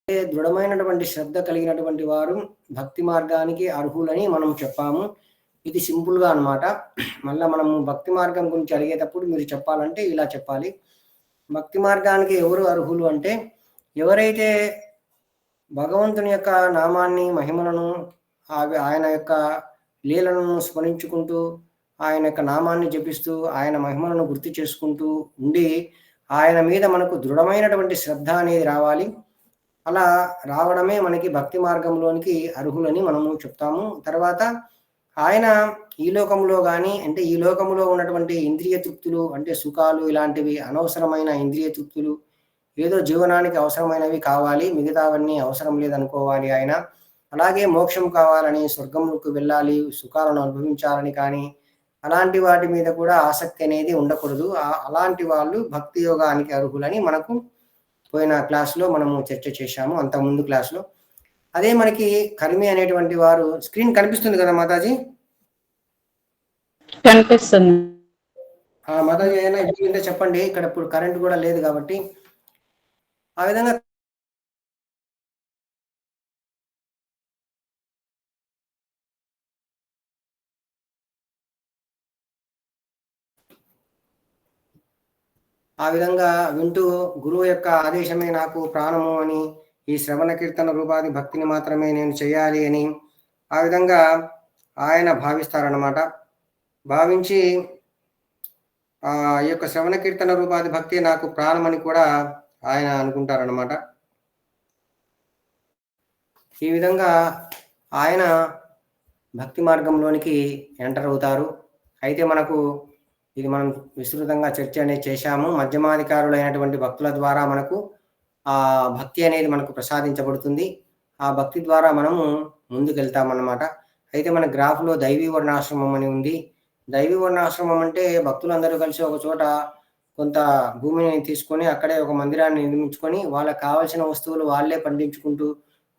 దృఢమైనటువంటి శ్రద్ధ కలిగినటువంటి వారు భక్తి మార్గానికి అర్హులని మనం చెప్పాము. ఇది సింపుల్‌గా అన్నమాట. మళ్ళా మనము భక్తి మార్గం గురించి అడిగేటప్పుడు మీరు చెప్పాలంటే ఇలా చెప్పాలి. భక్తి మార్గానికి ఎవరు అర్హులు అంటే, ఎవరైతే భగవంతుని యొక్క నామాన్ని, మహిమలను, ఆయన యొక్క లీలలను స్మరించుకుంటూ, ఆయన యొక్క నామాన్ని జపిస్తూ, ఆయన మహిమలను గుర్తు చేసుకుంటూ ఉండి, ఆయన మీద మనకు దృఢమైనటువంటి శ్రద్ధ అనేది రావాలి. అలా రావడమే మనకి భక్తి మార్గంలోనికి అర్హులని మనము చెప్తాము. తర్వాత ఆయన ఈ లోకంలో గాని, అంటే ఈ లోకంలో ఉన్నటువంటి ఇంద్రియ తృప్తులు అంటే సుఖాలు ఇలాంటివి అనవసరమైన ఇంద్రియ తృప్తులు, ఏదో జీవనానికి అవసరమైనవి కావాలి, మిగతావన్నీ అవసరం లేదనుకోవాలి ఆయన. అలాగే మోక్షం కావాలని, స్వర్గంలోకి వెళ్ళాలి, సుఖాలను అనుభవించాలని కానీ, అలాంటి వాటి మీద కూడా ఆసక్తి అనేది ఉండకూడదు. అలాంటి వాళ్ళు భక్తి యోగానికి అర్హులని మనకు పోయిన క్లాస్‌లో మనము చర్చ చేశాము. అంతకుముందు క్లాస్‌లో. అదే మనకి కర్మి అనేటువంటి వారు స్క్రీన్ కనిపిస్తుంది కదా మాతాజీ? కనిపిస్తుంది. మాతాజీ ఏదైనా ఇబ్బంది ఉంటే చెప్పండి. ఇక్కడ ఇప్పుడు కరెంట్ కూడా లేదు కాబట్టి. ఆ విధంగా వింటూ గురువు యొక్క ఆదేశమే నాకు ప్రాణము అని, ఈ శ్రవణ కీర్తన రూపాది భక్తిని మాత్రమే నేను చేయాలి అని ఆ విధంగా ఆయన భావిస్తారన్నమాట. భావించి ఈ యొక్క శ్రవణ కీర్తన రూపాది భక్తి నాకు ప్రాణమని కూడా ఆయన అనుకుంటారన్నమాట. ఈ విధంగా ఆయన భక్తి మార్గంలోనికి ఎంటర్ అవుతారు. అయితే మనకు ఇది మనం విస్తృతంగా చర్చ అనేది చేశాము. మధ్యమాధికారులైనటువంటి భక్తుల ద్వారా మనకు ఆ భక్తి అనేది మనకు ప్రసాదించబడుతుంది. ఆ భక్తి ద్వారా మనము ముందుకెళ్తామన్నమాట. అయితే మన గ్రాఫ్‌లో దైవీ వర్ణాశ్రమం అని ఉంది. దైవీ వర్ణాశ్రమం అంటే భక్తులందరూ కలిసి ఒక చోట కొంత భూమిని తీసుకొని అక్కడే ఒక మందిరాన్ని నిర్మించుకొని, వాళ్ళకి కావాల్సిన వస్తువులు వాళ్ళే పండించుకుంటూ,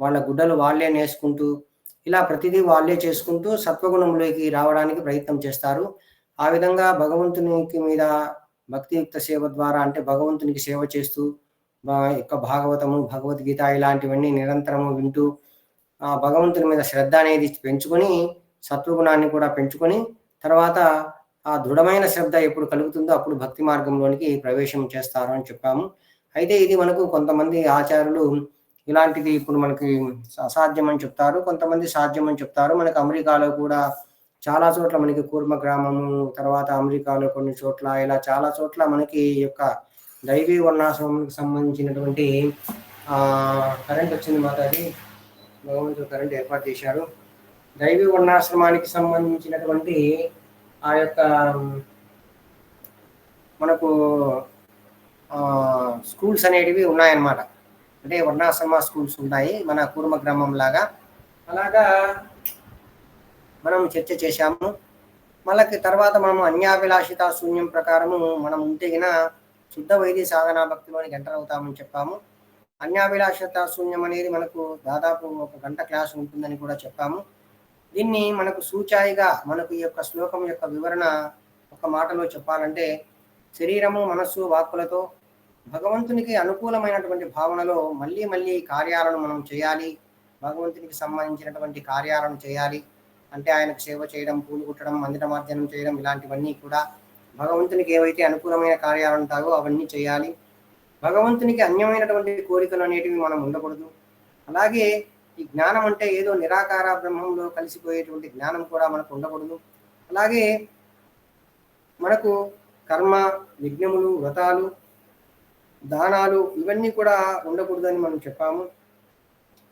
వాళ్ళ గుడ్డలు వాళ్ళే నేసుకుంటూ, ఇలా ప్రతిదీ వాళ్ళే చేసుకుంటూ సత్వగుణంలోకి రావడానికి ప్రయత్నం చేస్తారు. ఆ విధంగా భగవంతునికి మీద భక్తియుక్త సేవ ద్వారా అంటే భగవంతునికి సేవ చేస్తూ యొక్క భాగవతము, భగవద్గీత ఇలాంటివన్నీ నిరంతరము వింటూ భగవంతుని మీద శ్రద్ధ అనేది పెంచుకొని, సత్వగుణాన్ని కూడా పెంచుకొని, తర్వాత ఆ దృఢమైన శ్రద్ధ ఎప్పుడు కలుగుతుందో అప్పుడు భక్తి మార్గంలోనికి ప్రవేశం చేస్తారు అని చెప్పాము. అయితే ఇది మనకు కొంతమంది ఆచార్యులు ఇలాంటిది ఇప్పుడు మనకి అసాధ్యం అని చెప్తారు. కొంతమంది సాధ్యం అని చెప్తారు. మనకు అమెరికాలో కూడా చాలా చోట్ల మనకి కూర్మ గ్రామము, తర్వాత అమెరికాలో కొన్ని చోట్ల ఇలా చాలా చోట్ల మనకి ఈ యొక్క దైవీ వర్ణాశ్రమంకి సంబంధించినటువంటి కరెంట్ వచ్చింది మాతాజీ. భగవంతుడు కరెంట్ ఏర్పాటు చేశారు. దైవీ వర్ణాశ్రమానికి సంబంధించినటువంటి ఆ యొక్క మనకు స్కూల్స్ అనేటివి ఉన్నాయన్నమాట. అంటే వర్ణాశ్రమ స్కూల్స్ ఉంటాయి మన కూర్మ గ్రామం లాగా. అలాగా మనం చర్చ చేశాము. మళ్ళీ తర్వాత మనము అన్యాభిలాషిత శూన్యం ప్రకారము మనం ఉంటేగిన శుద్ధ వైద్య సాధనా భక్తిలోనికి ఎంటర్ అవుతామని చెప్పాము. అన్యాభిలాషిత శూన్యం అనేది మనకు దాదాపు 1 గంట క్లాస్ ఉంటుందని కూడా చెప్పాము. దీన్ని మనకు సూచాయిగా మనకు ఈ యొక్క శ్లోకం యొక్క వివరణ ఒక మాటలో చెప్పాలంటే, శరీరము, మనస్సు, వాక్కులతో భగవంతునికి అనుకూలమైనటువంటి భావనలో మళ్ళీ మళ్ళీ కార్యాలను మనం చేయాలి. భగవంతునికి సంబంధించినటువంటి కార్యాలను చేయాలి. అంటే ఆయనకు సేవ చేయడం, పూలు కుట్టడం, మందిరమార్జనం చేయడం ఇలాంటివన్నీ కూడా భగవంతునికి ఏవైతే అనుకూలమైన కార్యాలు ఉంటాయో అవన్నీ చేయాలి. భగవంతునికి అన్యమైనటువంటి కోరికలు అనేటివి మనం ఉండకూడదు. అలాగే ఈ జ్ఞానం అంటే ఏదో నిరాకార బ్రహ్మంలో కలిసిపోయేటువంటి జ్ఞానం కూడా మనకు ఉండకూడదు. అలాగే మనకు కర్మ, యజ్ఞములు, వ్రతాలు, దానాలు ఇవన్నీ కూడా ఉండకూడదని మనం చెప్పాము.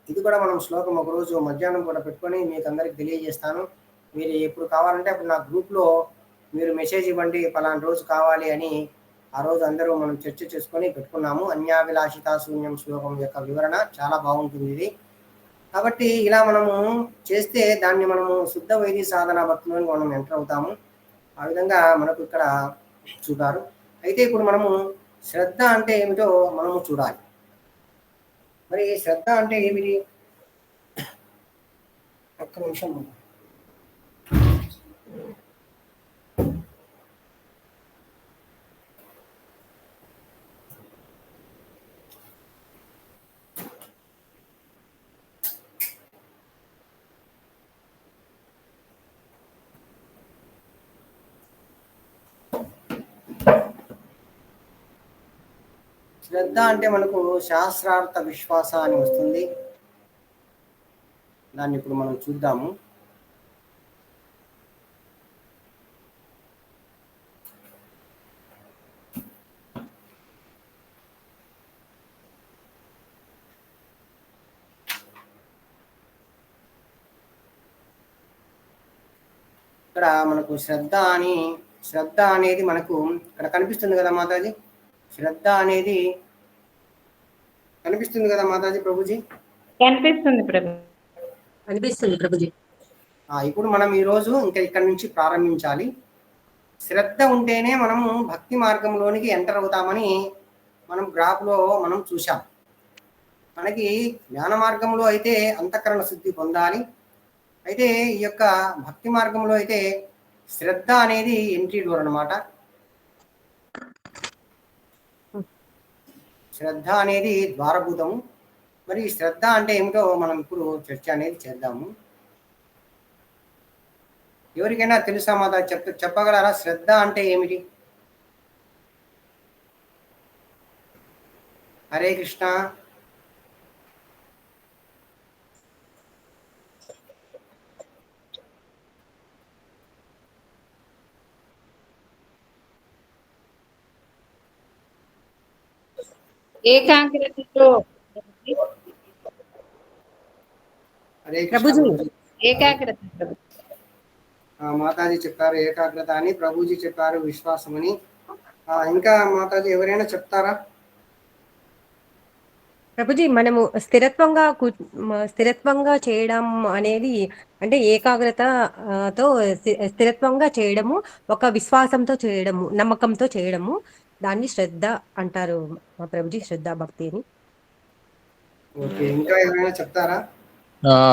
ఇది కూడా మనం శ్లోకం ఒకరోజు మధ్యాహ్నం కూడా పెట్టుకొని మీకు అందరికి తెలియజేస్తాను. మీరు ఎప్పుడు కావాలంటే అప్పుడు నా గ్రూప్లో మీరు మెసేజ్ ఇవ్వండి, పలానా రోజు కావాలి అని. ఆ రోజు అందరూ మనం చర్చ చేసుకొని పెట్టుకున్నాము. అన్యాభిలాషిత శూన్యం శ్లోకం యొక్క వివరణ చాలా బాగుంటుంది ఇది. కాబట్టి ఇలా మనము చేస్తే దాన్ని మనము శుద్ధ వైద్య సాధన భక్తిలోని మనం ఎంటర్ అవుతాము. ఆ విధంగా మనకు ఇక్కడ చూడారు. అయితే ఇప్పుడు మనము శ్రద్ధ అంటే ఏమిటో మనము చూడాలి. మరి శ్రద్ధ అంటే ఏమిటి? ఒక్క నిమిషం. శ్రద్ధ అంటే మనకు శాస్త్రార్థ విశ్వాస అని వస్తుంది. దాన్ని ఇప్పుడు మనం చూద్దాము. ఇక్కడ మనకు శ్రద్ధ అనేది మనకు ఇక్కడ కనిపిస్తుంది కదా మాతాజీ. శ్రద్ధ అనేది కనిపిస్తుంది కదా మాతాజీ ప్రభుజీ. కనిపిస్తుంది ప్రభుజీ. ఇప్పుడు మనం ఈరోజు ఇంకా ఇక్కడ నుంచి ప్రారంభించాలి. శ్రద్ధ ఉంటేనే మనము భక్తి మార్గంలోనికి ఎంటర్ అవుతామని మనం గ్రాఫ్లో మనం చూసాం. మనకి జ్ఞాన మార్గంలో అయితే అంతఃకరణ శుద్ధి పొందాలి. అయితే ఈ యొక్క భక్తి మార్గంలో అయితే శ్రద్ధ అనేది ఎంట్రీ డోర్ అన్నమాట. శ్రద్ధ అనేది ద్వారభూతము. మరి శ్రద్ధ అంటే ఏమిటో మనం ఇప్పుడు చర్చ అనేది చేద్దాము. ఎవరికైనా తెలుసా మాత? చెప్పగలరా శ్రద్ధ అంటే ఏమిటి? హరే కృష్ణ. ఏకాగ్రతతో ఏకాగ్రత మాతాజీ చెప్పారు ఏకాగ్రత అని, ప్రభుజీ చెప్పారు విశ్వాసం అని. ఇంకా మాతాజీ ఎవరైనా చెప్తారా? ప్రభుజీ, మనము స్థిరత్వంగా చేయడం అనేది అంటే ఏకాగ్రతతో స్థిరత్వంగా చేయడము, ఒక విశ్వాసంతో చేయడము, నమ్మకంతో చేయడము, దాన్ని శ్రద్ధ అంటారు మా ప్రభుజీ. శ్రద్ధ భక్తి అని. ఓకే, ఇంకా ఎవరైనా చెప్తారా?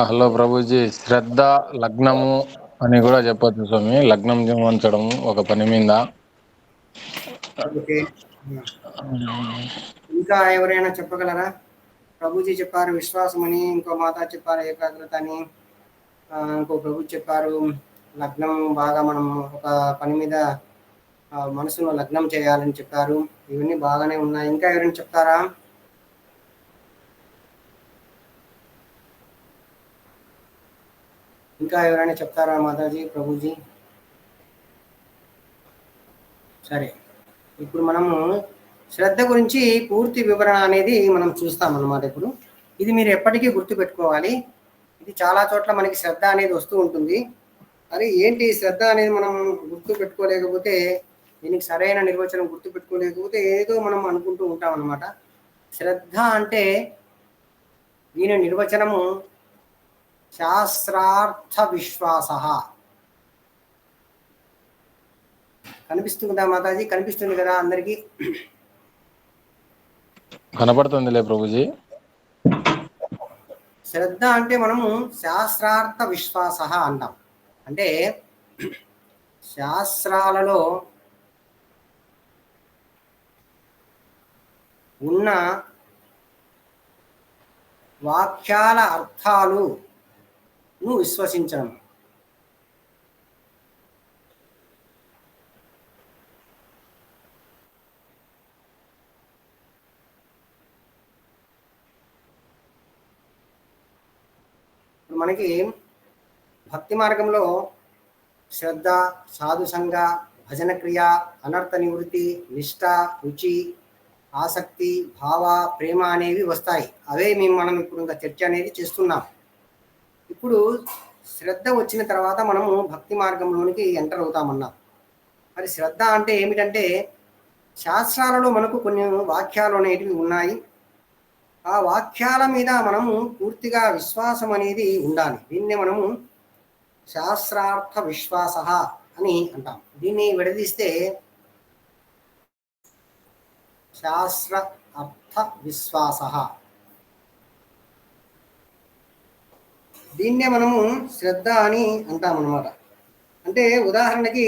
హలో ప్రభుజీ, శ్రద్ధ లగ్నము అని కూడా చెప్పొచ్చు స్వామి. లగ్నం ఉంచడము ఒక పని మీద. ఓకే, ఇంకా ఎవరైనా చెప్పగలరా? ప్రభుజీ చెప్పారు విశ్వాసం అని, ఇంకో మాత చెప్పారు ఏకాగ్రత అని, ఇంకో ప్రభు చెప్పారు లగ్నం, బాగా మనం ఒక పని మీద మనసును లగ్నం చేయాలని చెప్పారు. ఇవన్నీ బాగానే ఉన్నాయి. ఇంకా ఎవరైనా చెప్తారా? ఇంకా ఎవరైనా చెప్తారా మాతాజీ, ప్రభుజీ? సరే, ఇప్పుడు మనము శ్రద్ధ గురించి పూర్తి వివరణ అనేది మనం చూస్తాం అన్నమాట. ఇప్పుడు ఇది మీరు ఎప్పటికీ గుర్తుపెట్టుకోవాలి. ఇది చాలా చోట్ల మనకి శ్రద్ధ అనేది వస్తూ ఉంటుంది. అది ఏంటి శ్రద్ధ అనేది మనం గుర్తు పెట్టుకోలేకపోతే, దీనికి సరైన నిర్వచనం గుర్తు పెట్టుకోలేకపోతే ఏదో మనం అనుకుంటూ ఉంటాం అన్నమాట. శ్రద్ధ అంటే దీని నిర్వచనము శాస్త్రార్థ విశ్వాస. కనిపిస్తుంది కదా మాతాజీ? కనిపిస్తుంది కదా అందరికీ? కనపడుతుందిలే ప్రభుజీ. శ్రద్ధ అంటే మనము శాస్త్రార్థ విశ్వాస అంటాం. అంటే శాస్త్రాలలో ఉన్న వాక్యాల అర్థాలను విశ్వసించడం. మనకి భక్తి మార్గంలో శ్రద్ధ, సాధుసంగ, భజన క్రియ, అనర్థ నివృత్తి, నిష్ఠ, రుచి, ఆసక్తి, భావ, ప్రేమ అనేవి వస్తాయి. అవే మనం ఇప్పుడు ఇంకా చర్చ అనేది చేస్తున్నాం. ఇప్పుడు శ్రద్ధ వచ్చిన తర్వాత మనము భక్తి మార్గంలోనికి ఎంటర్ అవుతామన్నాం. మరి శ్రద్ధ అంటే ఏమిటంటే, శాస్త్రాలలో మనకు కొన్ని వాక్యాలు అనేటివి ఉన్నాయి. ఆ వాక్యాల మీద మనము పూర్తిగా విశ్వాసం అనేది ఉండాలి. దీన్ని మనము శాస్త్రార్థ విశ్వాస అని అంటాం. దీన్ని విడదీస్తే శాస్త్ర అర్థ విశ్వాస, దీన్నే మనము శ్రద్ధ అని అంటాం అన్నమాట. అంటే ఉదాహరణకి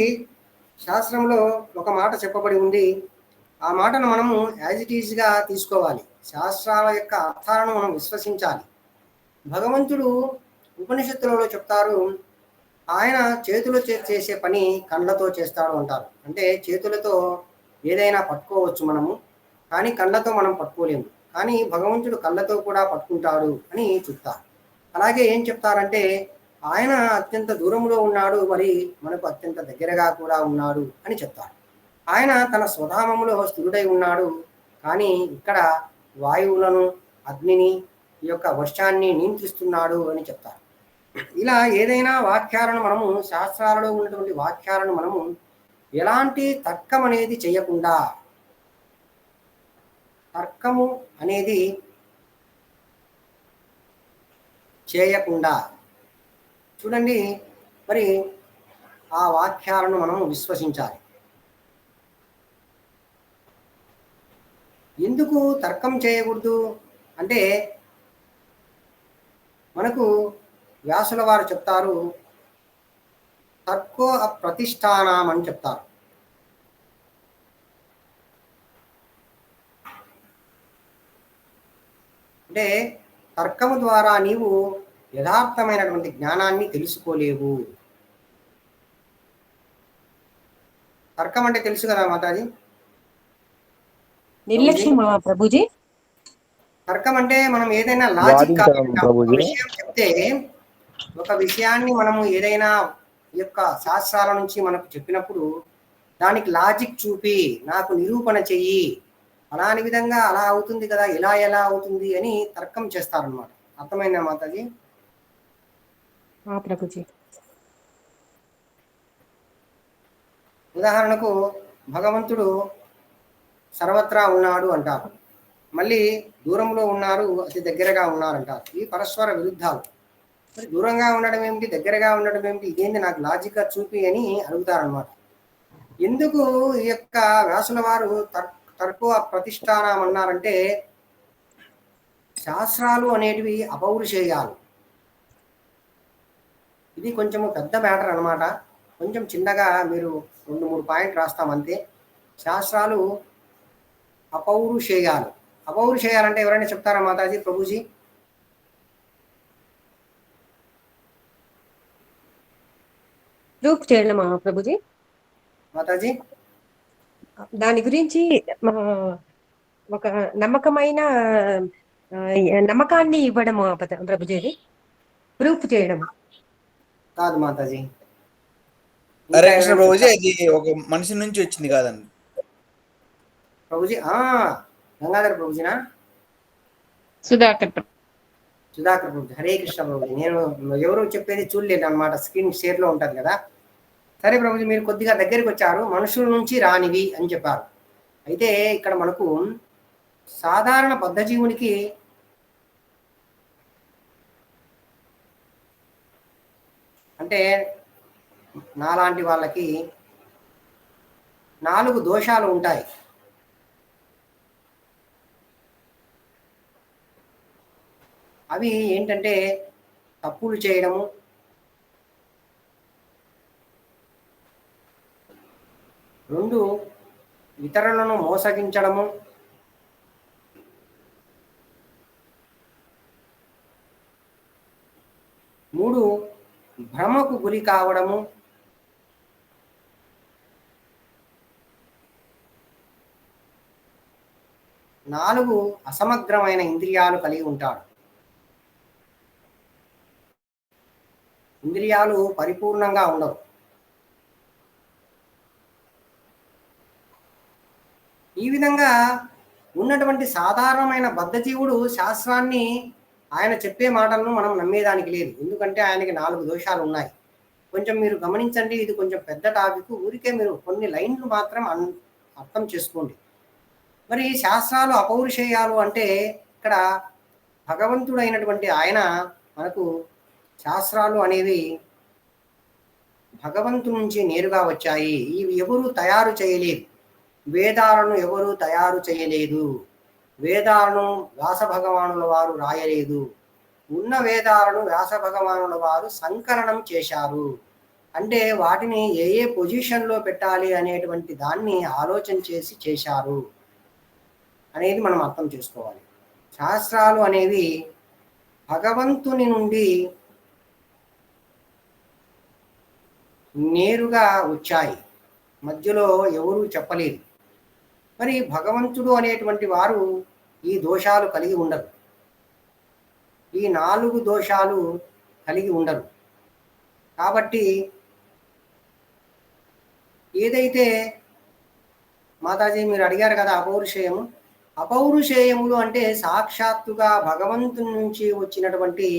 శాస్త్రంలో ఒక మాట చెప్పబడి ఉంది, ఆ మాటను మనము యాజ్ ఇట్ ఈజ్గా తీసుకోవాలి. శాస్త్రాల యొక్క అర్థాలను మనం విశ్వసించాలి. భగవంతుడు ఉపనిషత్తులలో చెప్తారు, ఆయన చేతులు చేసే పని కళ్ళతో చేస్తాడు అంటారు. అంటే చేతులతో ఏదైనా పట్టుకోవచ్చు మనము, కానీ కళ్ళతో మనం పట్టుకోలేము. కానీ భగవంతుడు కళ్ళతో కూడా పట్టుకుంటాడు అని చెప్తారు. అలాగే ఏం చెప్తారంటే ఆయన అత్యంత దూరంలో ఉన్నాడు, మరి మనకు అత్యంత దగ్గరగా కూడా ఉన్నాడు అని చెప్తారు. ఆయన తన స్వధామములో స్థిరుడై ఉన్నాడు, కానీ ఇక్కడ వాయువులను, అగ్నిని, ఈ యొక్క వర్షాన్ని నియంత్రిస్తున్నాడు అని చెప్తారు. ఇలా ఏదైనా వాక్యాలను మనము, శాస్త్రాలలో ఉన్నటువంటి వాక్యాలను మనము ఎలాంటి తర్కం అనేది చేయకుండా, తర్కము అనేది చేయకుండా చూడండి, మరి ఆ వాక్యాలను మనం విశ్వసించాలి. ఎందుకు తర్కం చేయకూడదు అంటే మనకు వ్యాసుల వారు చెప్తారు, తర్కో అప్రతిష్టానం అని చెప్తారు. అంటే తర్కము ద్వారా నీవు యథార్థమైనటువంటి జ్ఞానాన్ని తెలుసుకోలేవు. తర్కం అంటే తెలుసు కదా మాతాజీ? నిర్లక్ష్యం ప్రభుజీ. తర్కం అంటే మనం ఏదైనా లాజిక్ విషయం చెప్తే, ఒక విషయాన్ని మనము ఏదైనా ఈ యొక్క శాస్త్రాల నుంచి మనకు చెప్పినప్పుడు దానికి లాజిక్ చూపి నాకు నిరూపణ చెయ్యి, అలాని విధంగా అలా అవుతుంది కదా, ఎలా అవుతుంది అని తర్కం చేస్తారనమాట. అర్థమైందా మాతాజీ? ప్రభుజీ. ఉదాహరణకు భగవంతుడు సర్వత్రా ఉన్నాడు అంటారు, మళ్ళీ దూరంలో ఉన్నారు, అతి దగ్గరగా ఉన్నారంటారు. ఈ పరస్పర విరుద్ధాలు. మరి దూరంగా ఉండడం ఏమిటి, దగ్గరగా ఉండడం ఏమిటి, ఇదేంటి నాకు లాజిక్గా చూపి అని అడుగుతారనమాట. ఎందుకు ఈ యొక్క వ్యాసుల వారు తర్కో ప్రతిష్టానం అన్నారంటే, శాస్త్రాలు అనేటివి అపౌరుషేయాలు. ఇది కొంచెము పెద్ద మ్యాటర్ అనమాట. కొంచెం చిన్నగా మీరు 2-3 పాయింట్ రాస్తామంతే. శాస్త్రాలు అపౌరుషేయాలు. అపౌరుషేయాలంటే ఎవరైనా చెప్తారా మాతాజీ, ప్రభుజీ? ప్రూఫ్ చేయడం ప్రభుజీ. మాతాజీ దాని గురించి ఒక నమ్మకమైన నమ్మకాన్ని ఇవ్వడం ప్రభుజీ, ప్రూఫ్ చేయడం కాదు మాతాజీ. హరే కృష్ణ ప్రభుజీ, అది ఒక మనిషి నుంచి వచ్చింది కాదండి ప్రభుజీ. గంగాధర్ ప్రభుజీనా? సుధాకర్ ప్రభుజీ. హరే కృష్ణ ప్రభుజీ. నేను ఎవరు చెప్పేది చూడలేదు అనమాట, స్క్రీన్ షేర్లో ఉంటుంది కదా. సరే ప్రభుజీ, మీరు కొద్దిగా దగ్గరికి వచ్చారు. మనుషుల నుంచి రానివి అని చెప్పారు. అయితే ఇక్కడ మనకు సాధారణ బద్ధజీవునికి అంటే నాలాంటి వాళ్ళకి 4 దోషాలు ఉంటాయి. అవి ఏంటంటే తప్పులు చేయడము, రెండు ఇతరులను మోసగించడము, మూడు భ్రమకు గురి కావడము, నాలుగు అసమగ్రమైన ఇంద్రియాలు కలిగి ఉంటాడు. ఇంద్రియాలు పరిపూర్ణంగా ఉండవు. ఈ విధంగా ఉన్నటువంటి సాధారణమైన బద్ధజీవుడు శాస్త్రాన్ని, ఆయన చెప్పే మాటలను మనం నమ్మేదానికి లేదు. ఎందుకంటే ఆయనకి 4 దోషాలు ఉన్నాయి. కొంచెం మీరు గమనించండి, ఇది కొంచెం పెద్ద టాపిక్. ఊరికే మీరు కొన్ని లైన్లు మాత్రం అర్థం చేసుకోండి. మరి శాస్త్రాలు అపౌరుషేయాలు అంటే ఇక్కడ భగవంతుడైనటువంటి ఆయన మనకు శాస్త్రాలు అనేవి భగవంతుడి నుంచి నేరుగా వచ్చాయి. ఇవి ఎవరు తయారు చేయలేదు. వేదాలను ఎవరు తయారు చేయలేదు. వేదాలను వ్యాస భగవానుల వారు రాయలేదు. ఉన్న వేదాలను వ్యాస భగవానుల వారు సంకలనం చేశారు. అంటే వాటిని ఏ ఏ పొజిషన్లో పెట్టాలి అనేటువంటి దాన్ని ఆలోచన చేసి చేశారు అనేది మనం అర్థం చేసుకోవాలి. శాస్త్రాలు అనేవి భగవంతుని నుండి నేరుగా వచ్చాయి, మధ్యలో ఎవరూ చెప్పలేదు. మరి భగవంతుడు అనేటువంటి వారు ఈ దోషాలు కలిగి ఉండరు, ఈ 4 దోషాలు కలిగి ఉండరు. కాబట్టి ఏదైతే మాతాజీ మీరు అడిగారు కదా అపౌరుషేయము, అపౌరుషేయములు అంటే సాక్షాత్తుగా భగవంతుని నుంచి వచ్చినటువంటి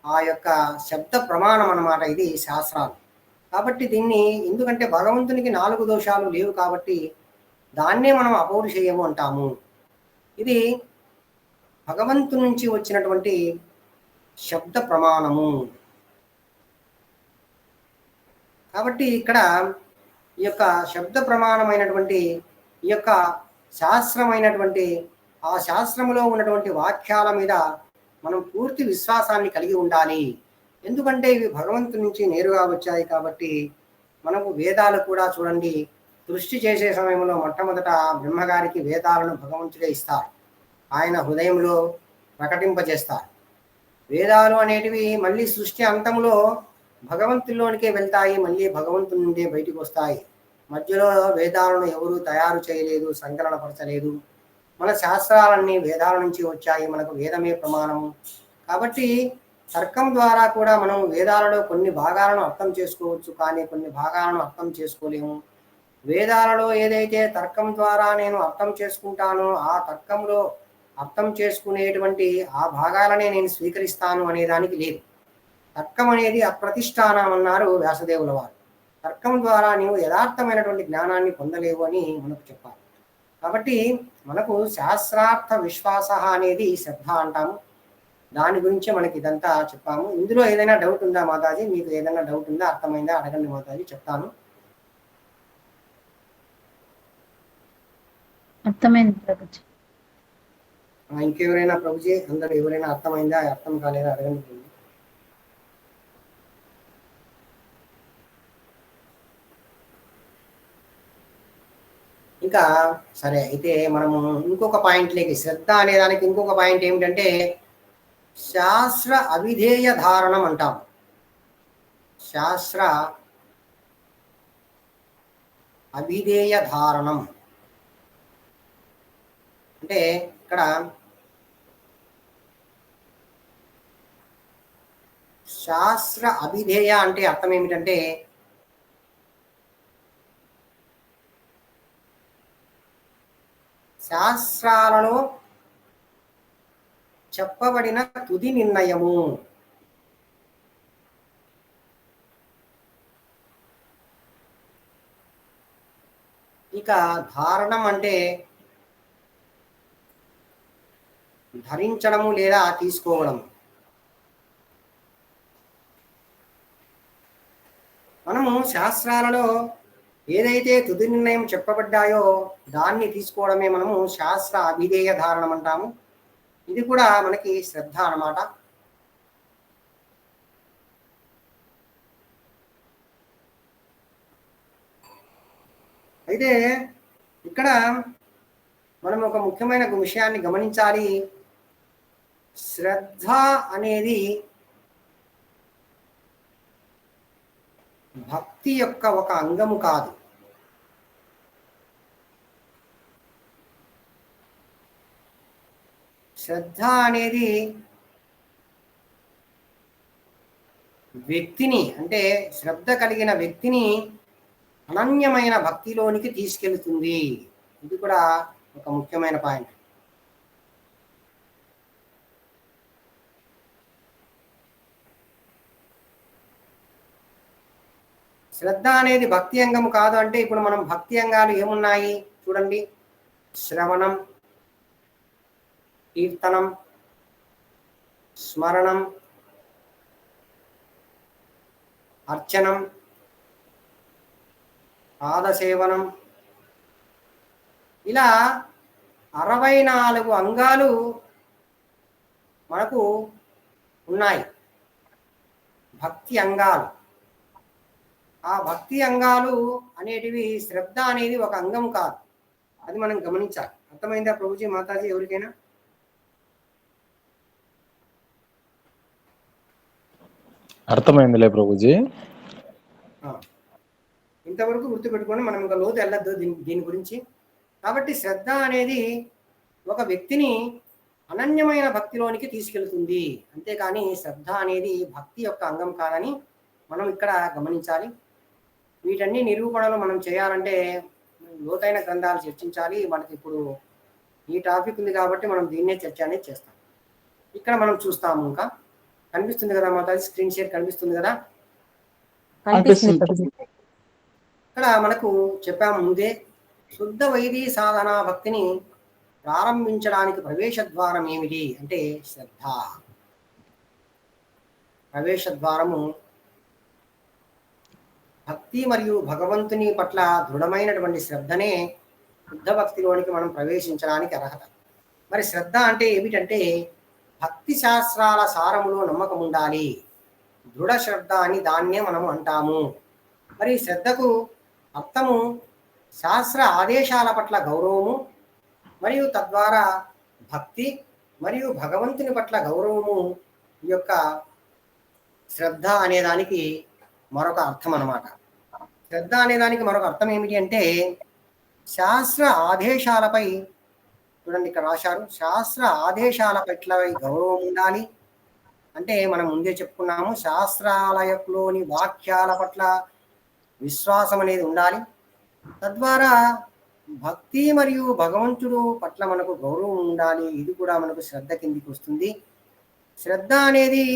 ఆ యొక్క శబ్ద ప్రమాణం అన్నమాట ఇది శాస్త్రాలు. కాబట్టి దీన్ని ఎందుకంటే భగవంతునికి 4 దోషాలు లేవు కాబట్టి దాన్నే మనం అపౌరుషేయము అంటాము. ఇది భగవంతుని నుంచి వచ్చినటువంటి శబ్ద ప్రమాణము. కాబట్టి ఇక్కడ ఈ యొక్క శబ్ద ప్రమాణమైనటువంటి ఈ యొక్క శాస్త్రమైనటువంటి ఆ శాస్త్రములో ఉన్నటువంటి వాక్యాల మీద మనం పూర్తి విశ్వాసాన్ని కలిగి ఉండాలి. ఎందుకంటే ఇవి భగవంతుని నుంచి నేరుగా వచ్చాయి కాబట్టి. మనకు వేదాలు కూడా చూడండి, సృష్టి చేసే సమయంలో మొట్టమొదట బ్రహ్మగారికి వేదాలను భగవంతుడే ఇస్తారు, ఆయన హృదయంలో ప్రకటింపజేస్తారు. వేదాలు అనేటివి మళ్ళీ సృష్టి అంతంలో భగవంతుల్లోనికే వెళ్తాయి, మళ్ళీ భగవంతుని నుండే బయటికి వస్తాయి. మధ్యలో వేదాలను ఎవరు తయారు చేయలేదు, సంకలనపరచలేదు. మన శాస్త్రాలన్నీ వేదాల నుంచి వచ్చాయి, మనకు వేదమే ప్రమాణము. కాబట్టి తర్కం ద్వారా కూడా మనం వేదాలలో కొన్ని భాగాలను అర్థం చేసుకోవచ్చు, కానీ కొన్ని భాగాలను అర్థం చేసుకోలేము. వేదాలలో ఏదైతే తర్కం ద్వారా నేను అర్థం చేసుకుంటానో ఆ తర్కంలో అర్థం చేసుకునేటువంటి ఆ భాగాలనే నేను స్వీకరిస్తాను అనే దానికి లేదు. తర్కం అనేది అప్రతిష్టానం అన్నారు వ్యాసదేవుల వారు. తర్కం ద్వారా నీవు యథార్థమైనటువంటి జ్ఞానాన్ని పొందలేవు అని మనకు చెప్పాలి. కాబట్టి మనకు శాస్త్రార్థ విశ్వాస అనేది శ్రద్ధ అంటాము. దాని గురించే మనకి ఇదంతా చెప్పాము. ఇందులో ఏదైనా డౌట్ ఉందా మాతాజీ? మీకు ఏదైనా డౌట్ ఉందా, అర్థమైందా అడగండి మాతాజీ, చెప్తాను. అర్థమైంది ప్రభుజీ. ఇంకెవరైనా ప్రభుజీ, అందరూ ఎవరైనా అర్థమైందా, అర్థం కాలేదా అడగండి. ఇంకా సరే, అయితే మనము ఇంకొక పాయింట్లోకి, శ్రద్ధ అనే దానికి ఇంకొక పాయింట్ ఏమిటంటే శాస్త్ర అవిధేయ ధారణం అంటాం. శాస్త్ర అవిధేయ ధారణం అంటే ఇక్కడ శాస్త్ర అవిధేయ అంటే అర్థం ఏమిటంటే శాస్త్రాలలో చెప్పబడిన తుది నిర్ణయము. ఇక ధారణం అంటే ధరించడము లేదా తీసుకోవడం. మనము శాస్త్రాలలో ఏదైతే తుది నిర్ణయం చెప్పబడ్డాయో దాన్ని తీసుకోవడమే మనము శాస్త్ర అభిధేయ ధారణం అంటాము. ఇది కూడా మనకి శ్రద్ధ అన్నమాట. అయితే ఇక్కడ మనం ఒక ముఖ్యమైన విషయాన్ని గమనించాలి. శ్రద్ధ అనేది భక్తి యొక్క ఒక అంగము కాదు. శ్రద్ధ అనేది వ్యక్తిని, అంటే శ్రద్ధ కలిగిన వ్యక్తిని అనన్యమైన భక్తిలోనికి తీసుకెళ్తుంది. ఇది కూడా ఒక ముఖ్యమైన పాయింట్. శ్రద్ధ అనేది భక్తి అంగం కాదు అంటే ఇప్పుడు మనం భక్తి అంగాలు ఏమున్నాయి చూడండి. శ్రవణం, కీర్తనం, స్మరణం, అర్చనం, పాదసేవనం, ఇలా 64 అంగాలు మనకు ఉన్నాయి, భక్తి అంగాలు. ఆ భక్తి అంగాలు అనేటివి శ్రద్ధ అనేది ఒక అంగం కాదు, అది మనం గమనించాలి. అర్థమైందా ప్రభుజీ, మాతాజీ, ఎవరికైనా? అర్థమైందిలే ప్రభుజీ. ఇంతవరకు గుర్తుపెట్టుకొని మనం ఇంకా లోతు వెళ్ళద్దు దీని గురించి. కాబట్టి శ్రద్ధ అనేది ఒక వ్యక్తిని అనన్యమైన భక్తిలోనికి తీసుకెళ్తుంది. అంతేకాని శ్రద్ధ అనేది భక్తి యొక్క అంగం కాదని మనం ఇక్కడ గమనించాలి. వీటన్ని నిరూపణలు మనం చేయాలంటే లోతైన గ్రంథాలు చర్చించాలి. మనకి ఇప్పుడు ఈ టాపిక్ ఉంది కాబట్టి మనం దీన్నే చర్చ అనేది చేస్తాం. ఇక్కడ మనం చూస్తాము, ఇంకా కనిపిస్తుంది కదా మాతాజీ, స్క్రీన్ షేర్ కనిపిస్తుంది కదా. కనిపిస్తుంది ప్రభుజీ. ఇక్కడ మనకు చెప్పాము ముందే, శుద్ధ వైదీ సాధన భక్తిని ప్రారంభించడానికి ప్రవేశ ద్వారం ఏమిటి అంటే శ్రద్ధ. ప్రవేశ ద్వారము భక్తి మరియు భగవంతుని పట్ల దృఢమైనటువంటి శ్రద్ధనే శుద్ధ భక్తిలోనికి మనం ప్రవేశించడానికి అర్హత. మరి శ్రద్ధ అంటే ఏమిటంటే భక్తి శాస్త్రాల సారములో నమ్మకం ఉండాలి. దృఢ శ్రద్ధ అని దాన్నే మనము అంటాము. మరి శ్రద్ధకు అర్థము శాస్త్ర ఆదేశాల పట్ల గౌరవము మరియు తద్వారా భక్తి మరియు భగవంతుని పట్ల గౌరవము ఈ యొక్క శ్రద్ధ అనేదానికి మరొక అర్థం అన్నమాట. శ్రద్ధ అనేదానికి మరొక అర్థం ఏమిటి అంటే శాస్త్ర ఆదేశాలపై, చూడండి ఇక్కడ రాశారు, శాస్త్ర ఆదేశాల పట్ల గౌరవం ఉండాలి. అంటే మనం ముందే చెప్పుకున్నాము, శాస్త్రాలయంలోని వాక్యాల పట్ల విశ్వాసం అనేది ఉండాలి. తద్వారా భక్తి మరియు భగవంతుడు పట్ల మనకు గౌరవం ఉండాలి. ఇది కూడా మనకు శ్రద్ధ కిందికి వస్తుంది. శ్రద్ధ అనేది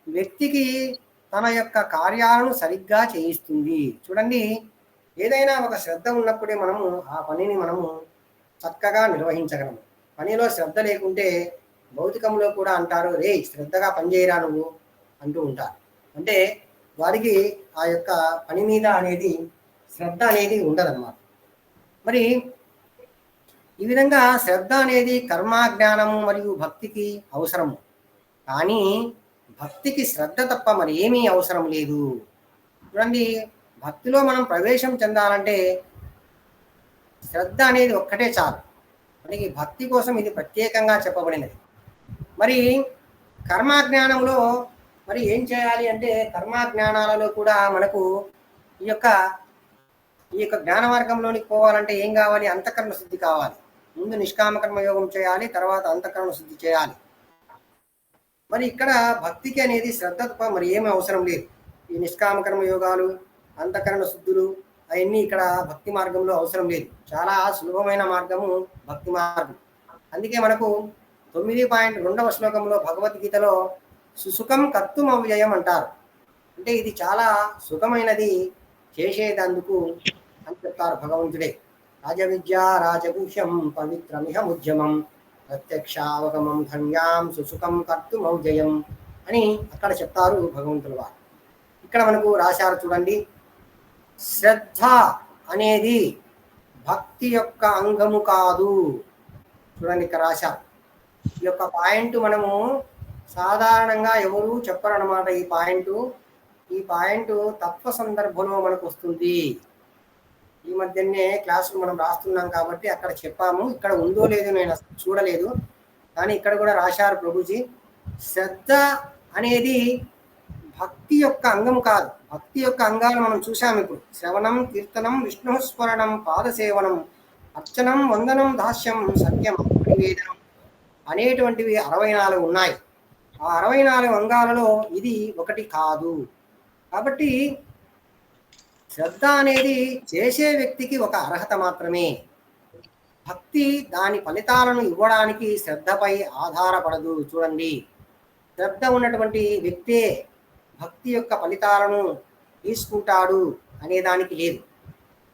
వ్యక్తికి తన యొక్క కార్యాలను సరిగ్గా చేయిస్తుంది. చూడండి, ఏదైనా ఒక శ్రద్ధ ఉన్నప్పుడే మనము ఆ పనిని మనము చక్కగా నిర్వహించగలము. పనిలో శ్రద్ధ లేకుంటే భౌతికంలో కూడా అంటారు, రే శ్రద్ధగా పనిచేయరా నువ్వు అంటూ ఉంటారు. అంటే వారికి ఆ యొక్క పని మీద అనేది శ్రద్ధ అనేది ఉండదన్నమాట. మరి ఈ విధంగా శ్రద్ధ అనేది కర్మ, జ్ఞానము మరియు భక్తికి అవసరము. కానీ భక్తికి శ్రద్ధ తప్ప మరి ఏమీ అవసరం లేదు. చూడండి, భక్తిలో మనం ప్రవేశం చెందాలంటే శ్రద్ధ అనేది ఒక్కటే చాలు. మనకి భక్తి కోసం ఇది ప్రత్యేకంగా చెప్పబడినది. మరి కర్మజ్ఞానంలో మరి ఏం చేయాలి అంటే కర్మజ్ఞానాలలో కూడా మనకు ఈ యొక్క జ్ఞాన మార్గంలోనికి పోవాలంటే ఏం కావాలి? అంతఃకరణ శుద్ధి కావాలి. ముందు నిష్కామ కర్మయోగం చేయాలి, తర్వాత అంతఃకరణ శుద్ధి చేయాలి. మరి ఇక్కడ భక్తికి అనేది శ్రద్ధ తప్ప మరి ఏమీ అవసరం లేదు. ఈ నిష్కామ కర్మ యోగాలు, అంతఃకరణ శుద్ధులు అవన్నీ ఇక్కడ భక్తి మార్గంలో అవసరం లేదు. చాలా సులభమైన మార్గము భక్తి మార్గం. అందుకే మనకు 9.2వ శ్లోకంలో భగవద్గీతలో సుసుఖం కర్తుం అవ్యయం అంటారు. అంటే ఇది చాలా సుఖమైనది చేసేదందుకు అని చెప్తారు భగవంతుడే. రాజవిద్యా రాజగుహ్యం పవిత్రమిహ ముద్యమం ప్రత్యక్షావగమం ధన్యాం సుసుఖం కర్తుం అవ్యయం అని అక్కడ చెప్తారు భగవంతుల వారు. ఇక్కడ మనకు రాశారు చూడండి, శ్రద్ధ అనేది భక్తి యొక్క అంగము కాదు. చూడండి ఇక్కడ రాశారు. ఈ యొక్క పాయింట్ మనము సాధారణంగా ఎవరు చెప్పరు అన్నమాట. ఈ పాయింట్ తత్వ సందర్భంలో మనకు వస్తుంది. ఈ మధ్యనే క్లాసులు మనం రాస్తున్నాం కాబట్టి అక్కడ చెప్పాము. ఇక్కడ ఉందో లేదో నేను చూడలేదు, కానీ ఇక్కడ కూడా రాశారు ప్రభుజీ. శ్రద్ధ అనేది భక్తి యొక్క అంగము కాదు. భక్తి యొక్క అంగాలు మనం చూసాము ఇప్పుడు. శ్రవణం, కీర్తనం, విష్ణు స్మరణం, పాదసేవనం, అర్చనం, వందనం, దాస్యం, సత్యం, నివేదనం అనేటువంటివి 64 ఉన్నాయి. ఆ 64 అంగాలలో ఇది ఒకటి కాదు. కాబట్టి శ్రద్ధ అనేది చేసే వ్యక్తికి ఒక అర్హత మాత్రమే. భక్తి దాని ఫలితాలను ఇవ్వడానికి శ్రద్ధపై ఆధారపడదు. చూడండి, శ్రద్ధ ఉన్నటువంటి వ్యక్తే భక్తి యొక్క ఫలితాలను తీసుకుంటాడు అనేదానికి లేదు.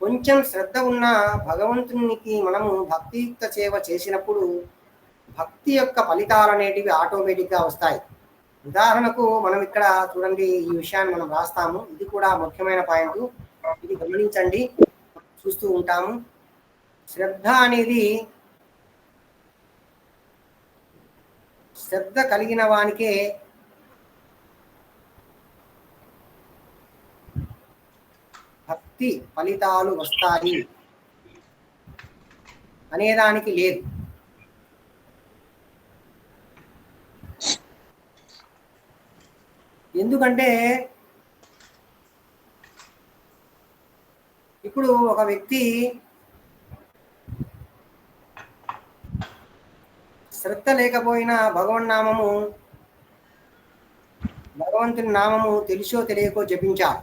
కొంచెం శ్రద్ధ ఉన్న భగవంతునికి మనము భక్తియుక్త సేవ చేసినప్పుడు భక్తి యొక్క ఫలితాలు అనేటివి ఆటోమేటిక్గా వస్తాయి. ఉదాహరణకు మనం ఇక్కడ చూడండి, ఈ విషయాన్ని మనం రాస్తాము. ఇది కూడా ముఖ్యమైన పాయింట్, ఇది గమనించండి, చూస్తూ ఉంటాము. శ్రద్ధ అనేది శ్రద్ధ కలిగిన వానికే భక్తి ఫలితాలు వస్తాయి అనేదానికి లేదు. ఎందుకంటే ఇప్పుడు ఒక వ్యక్తి శ్రద్ధ లేకపోయినా భగవంతుని నామము తెలిసో తెలియకో జపించాలి.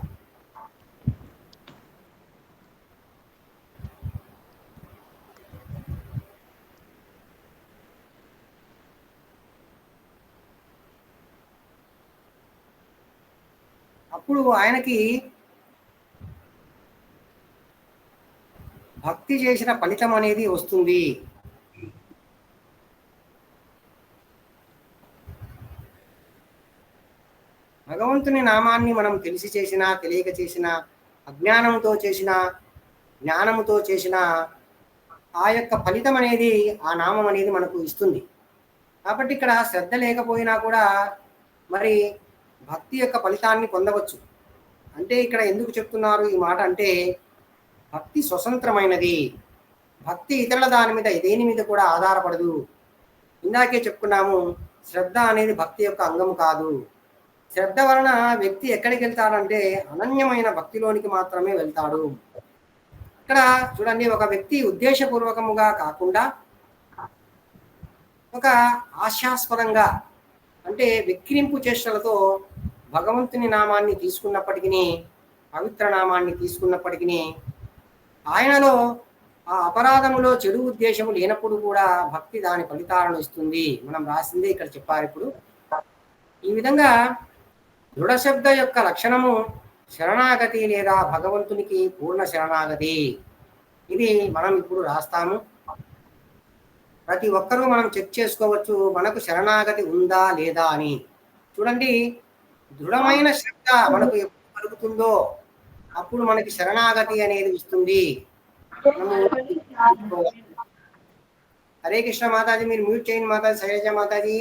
అప్పుడు ఆయనకి భక్తి చేసిన ఫలితం అనేది వస్తుంది. భగవంతుని నామాన్ని మనం తెలిసి చేసినా తెలియక చేసినా, అజ్ఞానంతో చేసినా జ్ఞానముతో చేసిన ఆ యొక్క ఫలితం అనేది, ఆ నామం అనేది మనకు ఇస్తుంది. కాబట్టి ఇక్కడ శ్రద్ధ లేకపోయినా కూడా మరి భక్తి యొక్క ఫలితాన్ని పొందవచ్చు. అంటే ఇక్కడ ఎందుకు చెప్తున్నారు ఈ మాట అంటే, భక్తి స్వతంత్రమైనది. భక్తి ఇతరుల దాని మీద దేని మీద కూడా ఆధారపడదు. ఇందాకే చెప్పుకున్నాము, శ్రద్ధ అనేది భక్తి యొక్క అంగము కాదు. శ్రద్ధ వలన వ్యక్తి ఎక్కడికి వెళ్తాడంటే అనన్యమైన భక్తిలోనికి మాత్రమే వెళ్తాడు. ఇక్కడ చూడండి, ఒక వ్యక్తి ఉద్దేశపూర్వకముగా కాకుండా ఒక హాస్యాస్పదంగా అంటే వెక్కిరింపు చేష్టలతో భగవంతుని నామాన్ని తీసుకున్నప్పటికీ, పవిత్ర నామాన్ని తీసుకున్నప్పటికీ ఆయనలో ఆ అపరాధములో చెడు ఉద్దేశము లేనప్పుడు కూడా భక్తి దాని ఫలితాలను ఇస్తుంది. మనం రాసిందే ఇక్కడ చెప్పారు. ఇప్పుడు ఈ విధంగా దృఢశబ్ద యొక్క లక్షణము శరణాగతి లేదా భగవంతునికి పూర్ణ శరణాగతి. ఇది మనం ఇప్పుడు రాస్తాము. ప్రతి ఒక్కరూ మనం చెక్ చేసుకోవచ్చు, మనకు శరణాగతి ఉందా లేదా అని. చూడండి, దృఢమైన శ్రద్ధ మనకు ఎప్పుడు కలుగుతుందో అప్పుడు మనకి శరణాగతి అనేది ఇస్తుంది. హరే కృష్ణ మాతాజీ, మీరు మ్యూట్ చేయండి మాతాజీ. శైలజ మాతాజీ,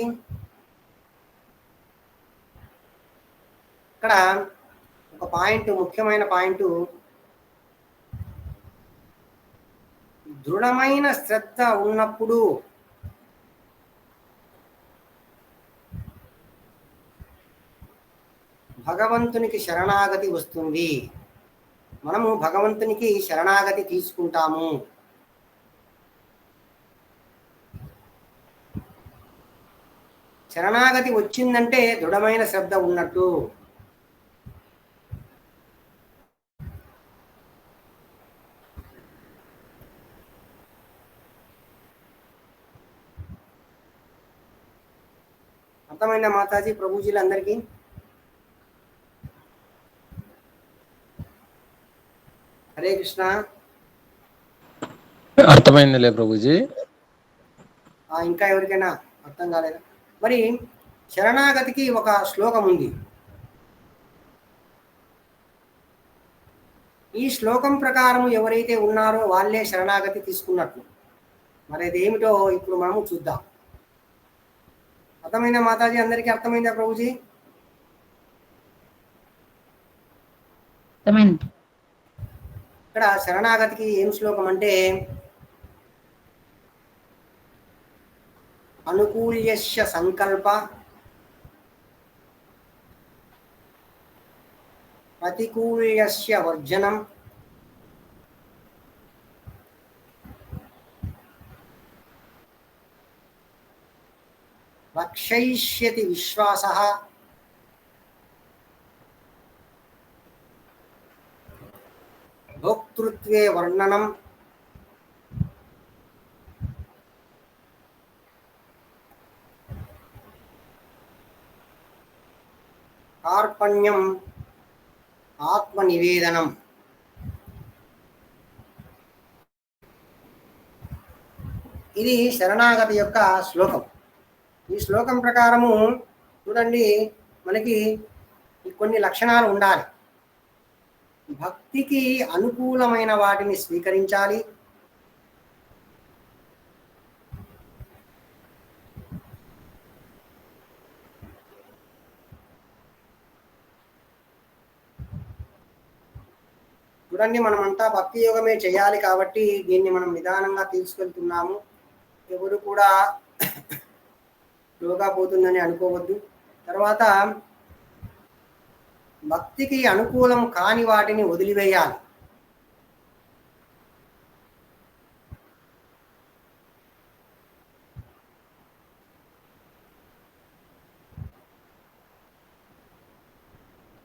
ఇక్కడ ఒక పాయింట్, ముఖ్యమైన పాయింట్, దృఢమైన శ్రద్ధ ఉన్నప్పుడు భగవంతునికి శరణాగతి వస్తుంది. మనము భగవంతునికి శరణాగతి తీసుకుంటాము. శరణాగతి వచ్చిందంటే దృఢమైన శ్రద్ధ ఉన్నట్టు. అర్థమైందా మాతాజీ, ప్రభుజీలు అందరికీ? హరే కృష్ణ. అర్థమైందిలే ప్రభుజీ. ఇంకా ఎవరికైనా అర్థం కాలేదా? మరి శరణాగతికి ఒక శ్లోకం ఉంది. ఈ శ్లోకం ప్రకారం ఎవరైతే ఉన్నారో వాళ్ళే శరణాగతి తీసుకున్నట్లు. మరి అదేమిటో ఇప్పుడు మనము చూద్దాం. అర్థమైందా మాతాజీ? అందరికీ అర్థమైందా ప్రభుజీ? ఇక్కడ శరణాగతికి ఏం శ్లోకం అంటే, అనుకూల్యస్య సంకల్ప ప్రతికూల్యస్య వర్జనం రక్షయిష్యతి విశ్వాసః భోక్తృత్వే వర్ణనం కార్పణ్యం ఆత్మనివేదనం. ఇది శరణాగతి యొక్క శ్లోకం. ఈ శ్లోకం ప్రకారము చూడండి, మనకి కొన్ని లక్షణాలు ఉండాలి. భక్తికి అనుకూలమైన వాటిని స్వీకరించాలి. చూడండి, మనమంతా భక్తి యోగమే చేయాలి కాబట్టి దీన్ని మనం నిదానంగా తీసుకెళ్తున్నాము. ఎవరు కూడా యోగా పోతుందని అనుకోవద్దు. తర్వాత భక్తికి అనుకూలం కాని వాటిని వదిలివేయాలి.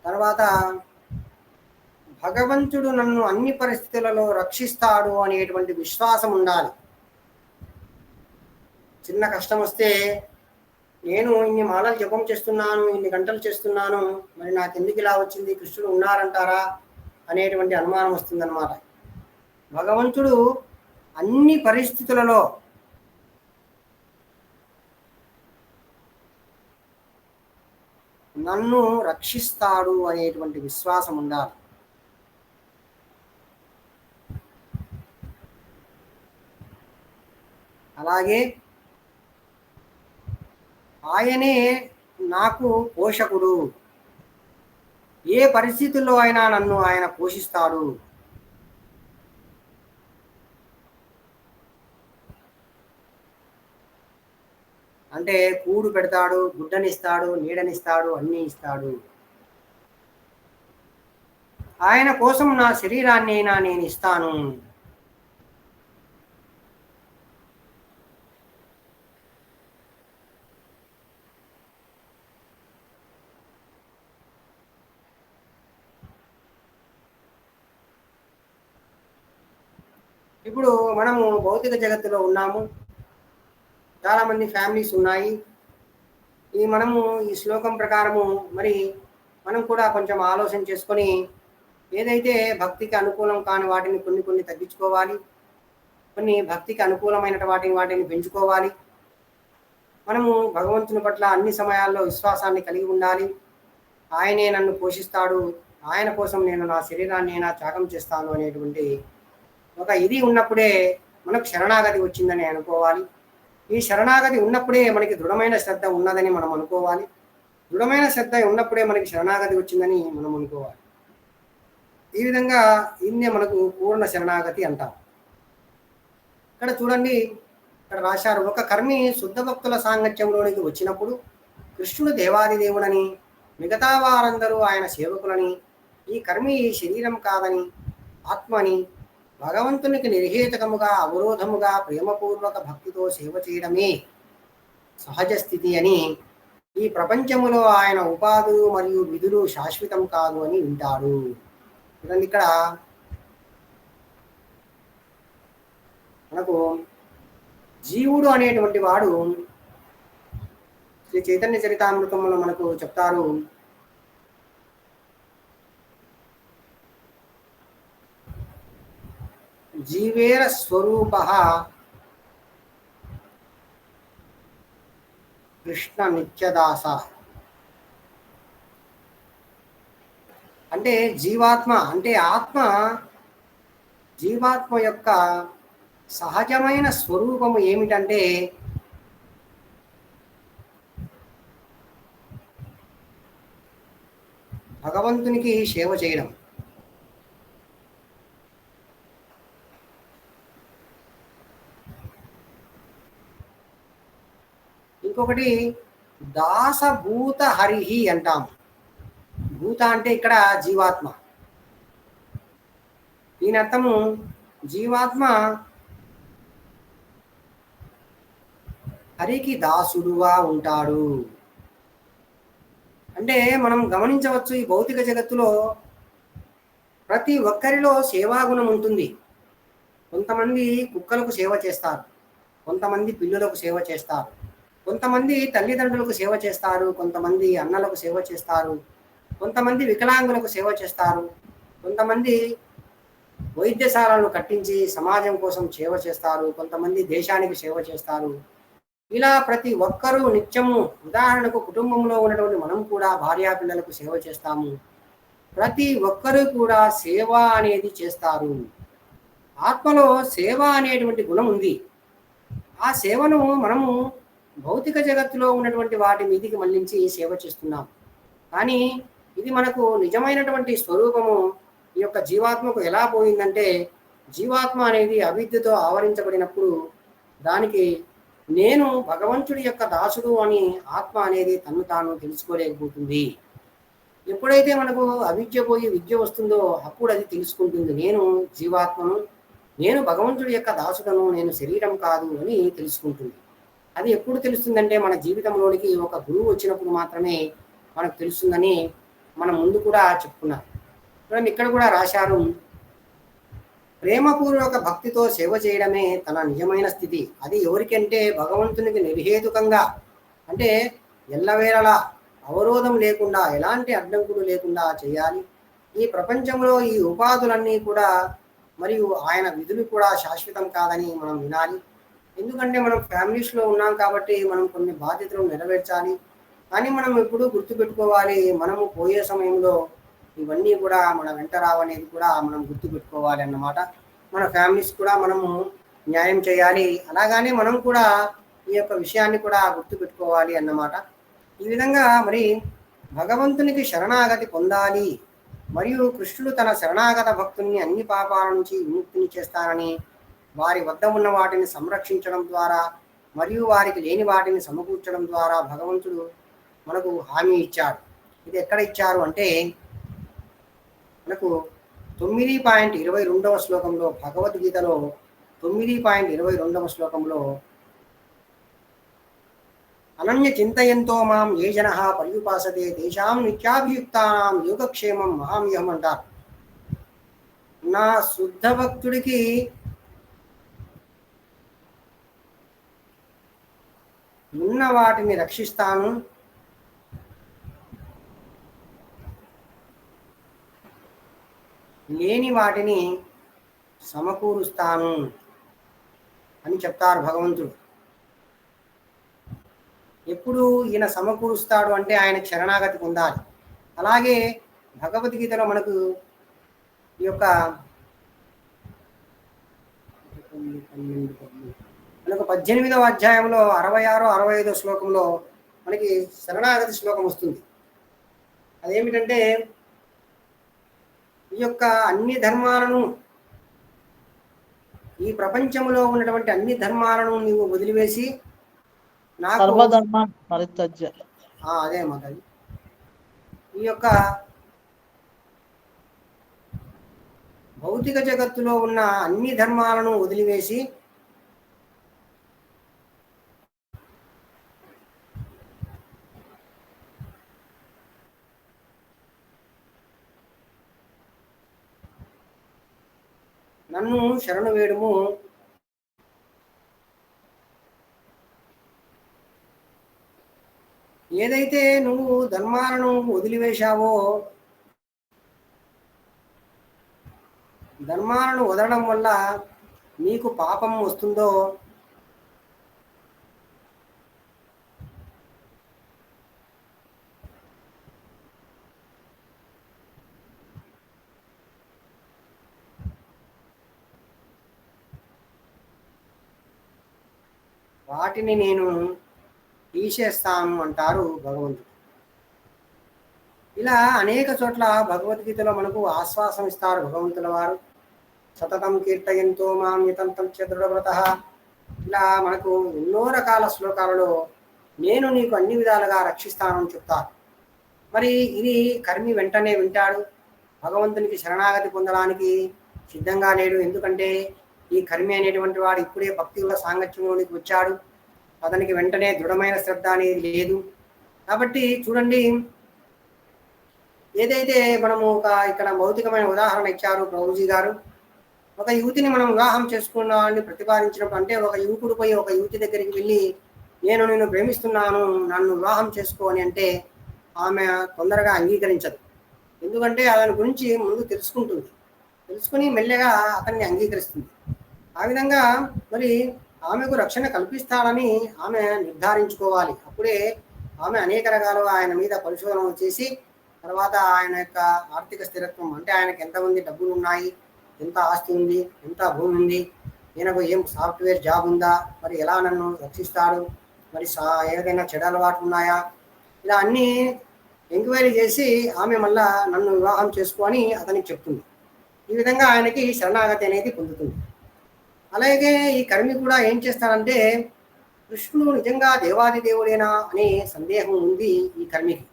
తర్వాత భగవంతుడు నన్ను అన్ని పరిస్థితులలో రక్షిస్తాడు అనేటువంటి విశ్వాసం ఉండాలి. చిన్న కష్టం వస్తే నేను ఇన్ని మాలలు జపం చేస్తున్నాను, ఇన్ని గంటలు చేస్తున్నాను, మరి నాకు ఎందుకు ఇలా వచ్చింది, కృష్ణుడు ఉన్నారంటారా అనేటువంటి అనుమానం వస్తుందన్నమాట. భగవంతుడు అన్ని పరిస్థితులలో నన్ను రక్షిస్తాడు అనేటువంటి విశ్వాసం ఉండాలి. అలాగే ఆయనే నాకు పోషకుడు, ఏ పరిస్థితుల్లో అయినా నన్ను ఆయన పోషిస్తాడు. అంటే కూడు పెడతాడు, గుడ్డనిస్తాడు, నీడనిస్తాడు, అన్నీ ఇస్తాడు. ఆయన కోసం నా శరీరాన్ని అయినా నేను ఇస్తాను. ఇప్పుడు మనము భౌతిక జగత్తులో ఉన్నాము, చాలామంది ఫ్యామిలీస్ ఉన్నాయి. మనము ఈ శ్లోకం ప్రకారము మరి మనం కూడా కొంచెం ఆలోచన చేసుకొని ఏదైతే భక్తికి అనుకూలం కాని వాటిని కొన్ని తగ్గించుకోవాలి, కొన్ని భక్తికి అనుకూలమైన వాటిని పెంచుకోవాలి. మనము భగవంతుని పట్ల అన్ని సమయాల్లో విశ్వాసాన్ని కలిగి ఉండాలి. ఆయనే నన్ను పోషిస్తాడు, ఆయన కోసం నేను నా శరీరాన్ని అయినా త్యాగం చేస్తాను అనేటువంటి ఒక ఇది ఉన్నప్పుడే మనకు శరణాగతి వచ్చిందని అనుకోవాలి. ఈ శరణాగతి ఉన్నప్పుడే మనకి దృఢమైన శ్రద్ధ ఉన్నదని మనం అనుకోవాలి. దృఢమైన శ్రద్ధ ఉన్నప్పుడే మనకి శరణాగతి వచ్చిందని మనం అనుకోవాలి. ఈ విధంగా ఇన్నే మనకు పూర్ణ శరణాగతి అంటాం. ఇక్కడ చూడండి, ఇక్కడ రాశారు, ఒక కర్మి శుద్ధ భక్తుల సాంగత్యంలోనికి వచ్చినప్పుడు కృష్ణుడు దేవాది దేవుడని, మిగతా వారందరూ ఆయన సేవకులని, ఈ కర్మి ఈ శరీరం కాదని, ఆత్మని, భగవంతునికి నిర్హేతకముగా అవరోధముగా ప్రేమపూర్వక భక్తితో సేవ చేయడమే సహజ స్థితి అని, ఈ ప్రపంచములో ఆయన ఉపాధులు మరియు విధులు శాశ్వతం కాదు అని వింటాడు. చూడండి, ఇక్కడ మనకు జీవుడు అనేటువంటి వాడు శ్రీ చైతన్య చరితామృతంలో మనకు చెప్తారు, జీవేర స్వరూప కృష్ణ నిత్యదాస. అంటే జీవాత్మ అంటే జీవాత్మ యొక్క సహజమైన స్వరూపము ఏమిటంటే భగవంతునికి సేవ చేయడం. ఇంకొకటి దాసభూత హరిహి అంటాం. భూత అంటే ఇక్కడ జీవాత్మ. దీని అర్థము జీవాత్మ హరికి దాసుడుగా ఉంటాడు. అంటే మనం గమనించవచ్చు, ఈ భౌతిక జగత్తులో ప్రతి ఒక్కరిలో సేవాగుణం ఉంటుంది. కొంతమంది కుక్కలకు సేవ చేస్తారు, కొంతమంది పిల్లులకు సేవ చేస్తారు, కొంతమంది తల్లిదండ్రులకు సేవ చేస్తారు, కొంతమంది అన్నలకు సేవ చేస్తారు, కొంతమంది వికలాంగులకు సేవ చేస్తారు, కొంతమంది వైద్యశాలను కట్టించి సమాజం కోసం సేవ చేస్తారు, కొంతమంది దేశానికి సేవ చేస్తారు. ఇలా ప్రతి ఒక్కరూ నిత్యము, ఉదాహరణకు కుటుంబంలో ఉన్నటువంటి మనం కూడా భార్యాపిల్లలకు సేవ చేస్తాము. ప్రతి ఒక్కరూ కూడా సేవ అనేది చేస్తారు. ఆత్మలో సేవ అనేటువంటి గుణం ఉంది. ఆ సేవను మనము భౌతిక జగత్తులో ఉన్నటువంటి వాటి మీదికి మళ్లించి సేవ చేస్తున్నాం. కానీ ఇది మనకు నిజమైనటువంటి స్వరూపము ఈ యొక్క జీవాత్మకు ఎలా పోయిందంటే, జీవాత్మ అనేది అవిద్యతో ఆవరించబడినప్పుడు దానికి నేను భగవంతుడి యొక్క దాసుడు అని ఆత్మ అనేది తన్ను తాను తెలుసుకోలేకపోతుంది. ఎప్పుడైతే మనకు అవిద్య పోయి విద్య వస్తుందో అప్పుడు అది తెలుసుకుంటుంది, నేను జీవాత్మను, నేను భగవంతుడి యొక్క దాసుడను, నేను శరీరం కాదు అని తెలుసుకుంటుంది. అది ఎప్పుడు తెలుస్తుందంటే మన జీవితంలోనికి ఒక గురువు వచ్చినప్పుడు మాత్రమే మనకు తెలుస్తుందని మనం ముందు కూడా చెప్పుకున్నాం. చూడండి ఇక్కడ కూడా రాశారు, ప్రేమపూర్వక భక్తితో సేవ చేయడమే తన నిజమైన స్థితి. అది ఎవరికంటే భగవంతునికి నిర్హేతుకంగా, అంటే ఎల్లవేళలా అవరోధం లేకుండా, ఎలాంటి అడ్డంకులు లేకుండా చేయాలి. ఈ ప్రపంచంలో ఈ ఉపాధులన్నీ కూడా మరియు ఆయన విధులు కూడా శాశ్వతం కాదని మనం వినాలి. ఎందుకంటే మనం ఫ్యామిలీస్లో ఉన్నాం కాబట్టి మనం కొన్ని బాధ్యతలు నెరవేర్చాలి. కానీ మనం ఎప్పుడూ గుర్తుపెట్టుకోవాలి, మనము పోయే సమయంలో ఇవన్నీ కూడా మన వెంట రావనేది కూడా మనం గుర్తుపెట్టుకోవాలి అన్నమాట. మన ఫ్యామిలీస్ కూడా మనము న్యాయం చేయాలి, అలాగానే మనం కూడా ఈ యొక్క విషయాన్ని కూడా గుర్తుపెట్టుకోవాలి అన్నమాట. ఈ విధంగా మరి భగవంతునికి శరణాగతి పొందాలి. మరియు కృష్ణుడు తన శరణాగత భక్తుల్ని అన్ని పాపాల నుంచి విముక్తిని చేస్తానని, వారి వద్ద ఉన్న వాటిని సంరక్షించడం ద్వారా మరియు వారికి లేని వాటిని సమకూర్చడం ద్వారా భగవంతుడు మనకు హామీ ఇచ్చాడు. ఇది ఎక్కడ ఇచ్చారు అంటే మనకు 9.22వ శ్లోకంలో, భగవద్గీతలో 9.22వ శ్లోకంలో, అనన్య చింతయంతో మాం ఏ జనః పర్యుపాసతే తేషాం నిత్యాభియుక్తానాం యోగక్షేమం మహామ్యహం అంటారు. నా శుద్ధ భక్తుడికి ఉన్న వాటిని రక్షిస్తాను, లేని వాటిని సమకూరుస్తాను అని చెప్తారు భగవంతుడు. ఎప్పుడు ఈయన సమకూరుస్తాడు అంటే ఆయన శరణాగతి పొందాలి. అలాగే భగవద్గీతలో మనకు ఈ యొక్క మనకు 18వ అధ్యాయంలో 66, 65 శ్లోకంలో మనకి శరణాగతి శ్లోకం వస్తుంది. అదేమిటంటే, ఈ యొక్క అన్ని ధర్మాలను, ఈ ప్రపంచంలో ఉన్నటువంటి అన్ని ధర్మాలను నీవు వదిలివేసి నాకు సర్వధర్మాన్ పరిత్యజ్య. అదే మాతాజీ, ఈ యొక్క భౌతిక జగత్తులో ఉన్న అన్ని ధర్మాలను వదిలివేసి నన్ను శరణు వేడుము. ఏదైతే నువ్వు ధర్మాలను వదిలివేశావో, ధర్మాలను వదలడం వల్ల నీకు పాపం వస్తుందో, వాటిని నేను తీసేస్తాను అంటారు భగవంతుడు. ఇలా అనేక చోట్ల భగవద్గీతలో మనకు ఆశ్వాసం ఇస్తారు భగవంతుల వారు. సతతం కీర్తయంతో మాం యతంతం చ దృఢవ్రతః. ఇలా మనకు ఎన్నో రకాల శ్లోకాలలో నేను నీకు అన్ని విధాలుగా రక్షిస్తానని చెప్తారు. మరి ఇది కర్మి వెంటనే వింటాడు, భగవంతునికి శరణాగతి పొందడానికి సిద్ధంగా లేడు. ఎందుకంటే ఈ కర్మి అనేటువంటి వాడు ఇప్పుడే భక్తియుల సాంగత్యంలోనికి వచ్చాడు, అతనికి వెంటనే దృఢమైన శ్రద్ధ అనేది లేదు. కాబట్టి చూడండి, ఏదైతే మనము ఇక్కడ భౌతికమైన ఉదాహరణ ఇచ్చారు ప్రభుజీ గారు, ఒక యువతిని మనం వివాహం చేసుకున్నామని ప్రతిపాదించినప్పుడు, అంటే ఒక యువకుడు పోయి ఒక యువతి దగ్గరికి వెళ్ళి నేను నిన్ను ప్రేమిస్తున్నాను, నన్ను వివాహం చేసుకో అని అంటే ఆమె తొందరగా అంగీకరించదు. ఎందుకంటే అతని గురించి ముందు తెలుసుకుని మెల్లగా అతన్ని అంగీకరిస్తుంది. ఆ విధంగా మరి ఆమెకు రక్షణ కల్పిస్తాడని ఆమె నిర్ధారించుకోవాలి. అప్పుడే ఆమె అనేక రకాలుగా ఆయన మీద పరిశోధనలు చేసి, తర్వాత ఆయన యొక్క ఆర్థిక స్థిరత్వం, అంటే ఆయనకు ఎంత ఉంది డబ్బులు ఉన్నాయి, ఎంత ఆస్తి ఉంది, ఎంత భూమి ఉంది, ఈయనకు ఏం సాఫ్ట్వేర్ జాబ్ ఉందా, మరి ఎలా నన్ను రక్షిస్తాడు, మరి ఏదైనా చెడు అలవాట్లు ఉన్నాయా, ఇలా అన్నీ ఎంక్వైరీ చేసి ఆమె మళ్ళా నన్ను వివాహం చేసుకొని అతనికి చెప్తుంది. ఈ విధంగా ఆయనకి శరణాగతి అనేది పొందుతుంది. అలాగే ఈ కర్మి కూడా ఏం చేస్తాడంటే, కృష్ణుడు నిజంగా దేవాది దేవుడేనా అనే సందేహం ఉంది ఈ కర్మికి.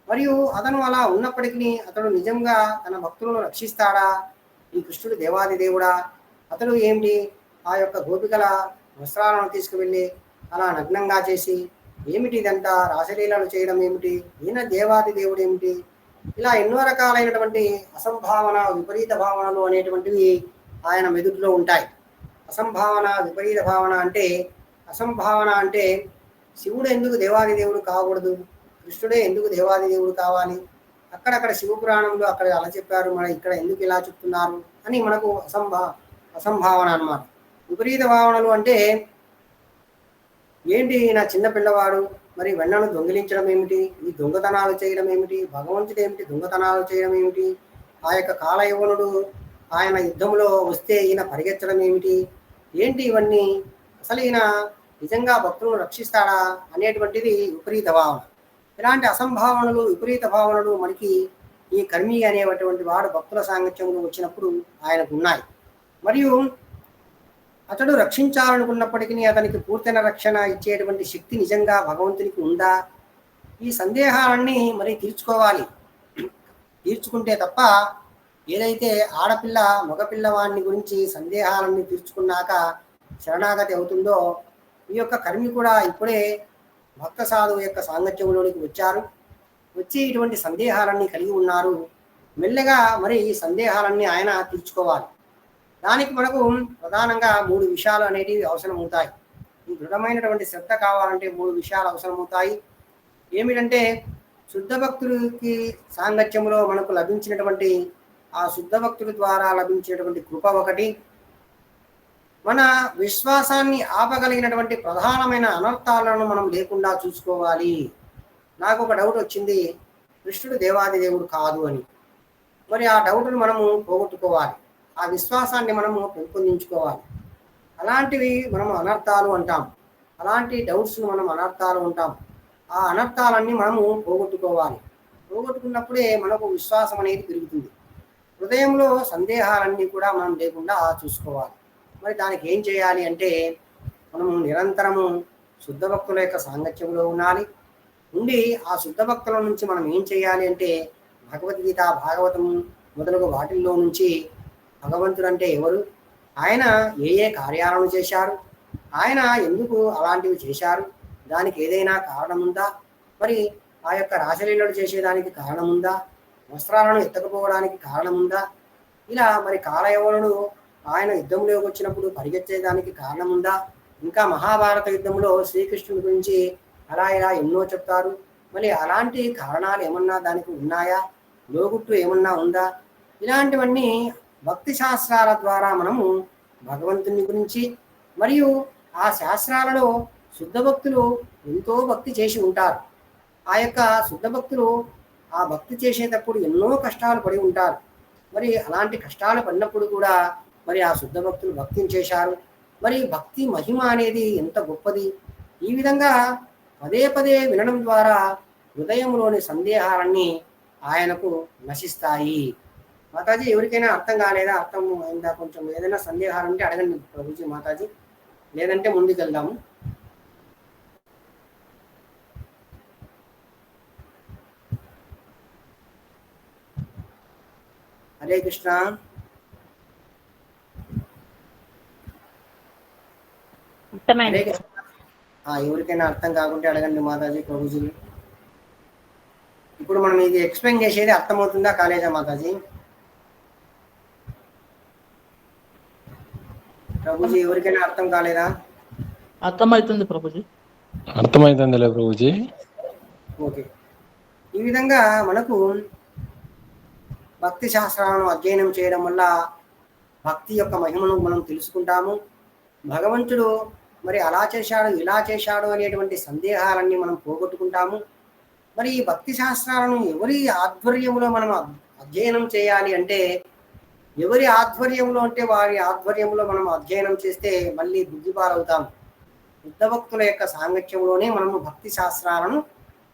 మరియు అతను అలా ఉన్నప్పటికీ అతడు నిజంగా తన భక్తులను రక్షిస్తాడా, ఈ కృష్ణుడు దేవాది దేవుడా, అతడు ఏమిటి ఆ యొక్క గోపికల వస్త్రాలను తీసుకువెళ్ళి అలా నగ్నంగా చేసి ఏమిటి ఇదంతా రాసలీలలు చేయడం ఏమిటి, ఈయన దేవాది దేవుడు ఏమిటి, ఇలా ఎన్నో రకాలైనటువంటి అసంభావన విపరీత భావనలు అనేటువంటివి ఆయన మెదుడులో ఉంటాయి. అసంభావన విపరీత భావన అంటే, అసంభావన అంటే శివుడు ఎందుకు దేవాది దేవుడు కాకూడదు, కృష్ణుడే ఎందుకు దేవాది దేవుడు కావాలి, అక్కడక్కడ శివపురాణంలో అక్కడ అలా చెప్పారు, మన ఇక్కడ ఎందుకు ఇలా చెప్తున్నారు అని మనకు అసంభావన అన్నమాట. విపరీత భావనలు అంటే ఏంటి, నా చిన్న పిల్లవాడు మరి వెన్నను దొంగిలించడం ఏమిటి, ఈ దొంగతనాలు చేయడం ఏమిటి, భగవంతుడు ఏమిటి దొంగతనాలు చేయడం ఏమిటి, ఆ యొక్క కాలయవనుడు ఆయన యుద్ధంలో వస్తే ఈయన పరిగెత్తడం ఏమిటి, ఏంటి ఇవన్నీ, అసలు ఈయన నిజంగా భక్తులను రక్షిస్తాడా అనేటువంటిది విపరీత భావన. ఇలాంటి అసంభావనలు విపరీత భావనలు మనకి ఈ కర్మి అనేటువంటి వాడు భక్తుల సాంగత్యంలో వచ్చినప్పుడు ఆయనకు ఉన్నాయి. మరియు అతడు రక్షించాలనుకున్నప్పటికీ అతనికి పూర్తయిన రక్షణ ఇచ్చేటువంటి శక్తి నిజంగా భగవంతునికి ఉందా, ఈ సందేహాలన్నీ మరి తీర్చుకోవాలి. తీర్చుకుంటే తప్ప ఏదైతే ఆడపిల్ల మగపిల్లవాడిని గురించి సందేహాలన్నీ తీర్చుకున్నాక శరణాగతి అవుతుందో, ఈ యొక్క కర్మి కూడా ఇప్పుడే భక్త సాధువు యొక్క సాంగత్యంలోనికి వచ్చారు, వచ్చి ఇటువంటి సందేహాలన్నీ కలిగి ఉన్నారు. మెల్లగా మరి ఈ సందేహాలన్నీ ఆయన తీర్చుకోవాలి. దానికి మనకు ప్రధానంగా 3 విషయాలు అనేటివి అవసరమవుతాయి. ఈ దృఢమైనటువంటి శ్రద్ధ కావాలంటే 3 విషయాలు అవసరమవుతాయి. ఏమిటంటే శుద్ధ భక్తుడికి సాంగత్యంలో మనకు లభించినటువంటి ఆ శుద్ధ భక్తుడి ద్వారా లభించినటువంటి కృప ఒకటి, మన విశ్వాసాన్ని ఆపగలిగినటువంటి ప్రధానమైన అనర్థాలను మనం లేకుండా చూసుకోవాలి. నాకు ఒక డౌట్ వచ్చింది, కృష్ణుడు దేవాది దేవుడు కాదు అని. మరి ఆ డౌట్ను మనము పోగొట్టుకోవాలి, ఆ విశ్వాసాన్ని మనము పెంపొందించుకోవాలి. అలాంటివి మనము అనర్థాలు అంటాం, అలాంటి డౌట్స్ను మనం అనర్థాలు అంటాం. ఆ అనర్థాలన్నీ మనము పోగొట్టుకోవాలి. పోగొట్టుకున్నప్పుడే మనకు విశ్వాసం అనేది పెరుగుతుంది. హృదయంలో సందేహాలన్నీ కూడా మనం లేకుండా చూసుకోవాలి. మరి దానికి ఏం చేయాలి అంటే, మనము నిరంతరము శుద్ధ భక్తుల యొక్క సాంగత్యంలో ఉండి ఆ శుద్ధ భక్తుల నుంచి మనం ఏం చేయాలి అంటే, భగవద్గీత భాగవతం మొదలగు వాటిల్లో నుంచి భగవంతుడు అంటే ఎవరు, ఆయన ఏ కార్యాలను చేశారు, ఆయన ఎందుకు అలాంటివి చేశారు, దానికి ఏదైనా కారణం ఉందా, మరి ఆ యొక్క రాసలీలలు చేసేదానికి కారణం ఉందా, వస్త్రాలను ఎత్తకపోవడానికి కారణం ఉందా, ఇలా మరి కాలయవనుడు ఆయన యుద్ధంలోకి వచ్చినప్పుడు పరిగెత్తేదానికి కారణం ఉందా, ఇంకా మహాభారత యుద్ధంలో శ్రీకృష్ణుడి గురించి అలా ఇలా ఎన్నో చెప్తారు, మరి అలాంటి కారణాలు ఏమన్నా దానికి ఉన్నాయా, లోగుట్టు ఏమన్నా ఉందా, ఇలాంటివన్నీ భక్తి శాస్త్రాల ద్వారా మనము భగవంతుని గురించి, మరియు ఆ శాస్త్రాలలో శుద్ధ భక్తులు ఎంతో భక్తి చేసి ఉంటారు. ఆ యొక్క శుద్ధ భక్తులు ఆ భక్తి చేసేటప్పుడు ఎన్నో కష్టాలు పడి ఉంటారు. మరి అలాంటి కష్టాలు పడినప్పుడు కూడా మరి ఆ శుద్ధ భక్తులు భక్తిని చేశారు. మరి భక్తి మహిమ అనేది ఎంత గొప్పది. ఈ విధంగా పదే పదే వినడం ద్వారా హృదయంలోని సందేహాలన్నీ ఆయనకు నశిస్తాయి. మాతాజీ ఎవరికైనా అర్థం కాలేదా, అర్థం అయిందా, కొంచెం ఏదైనా సందేహాలు ఉంటే అడగండి ప్రభుజీ మాతాజీ, లేదంటే ముందుకు వెళ్దాము. హరే కృష్ణ. హరే కృష్ణ. ఎవరికైనా అర్థం కాకుంటే అడగండి మాతాజీ ప్రభుజీ. ఇప్పుడు మనం ఇది ఎక్స్ప్లెయిన్ చేసేది అర్థమవుతుందా కాలేజా మాతాజీ? ప్రభుజీ ఎవరికైనా అర్థం కాలేదా? అర్థమవుతుంది ప్రభుజీ. అర్థమైతుందిలే ప్రభుజీ. ఓకే. ఈ విధంగా మనకు భక్తి శాస్త్రాలను అధ్యయనం చేయడం వల్ల భక్తి యొక్క మహిమను మనం తెలుసుకుంటాము. భగవంతుడు మరి అలా చేశాడు ఇలా చేశాడు అనేటువంటి సందేహాలన్నీ మనం పోగొట్టుకుంటాము. మరి ఈ భక్తి శాస్త్రాలను ఎవరి ఆధ్వర్యంలో మనం అధ్యయనం చేయాలి అంటే, ఎవరి ఆధ్వర్యంలో అంటే వారి ఆధ్వర్యంలో మనం అధ్యయనం చేస్తే మళ్ళీ బుద్ధిపాలవుతాం. బుద్ధ భక్తుల యొక్క సాంగత్యంలోనే మనము భక్తి శాస్త్రాలను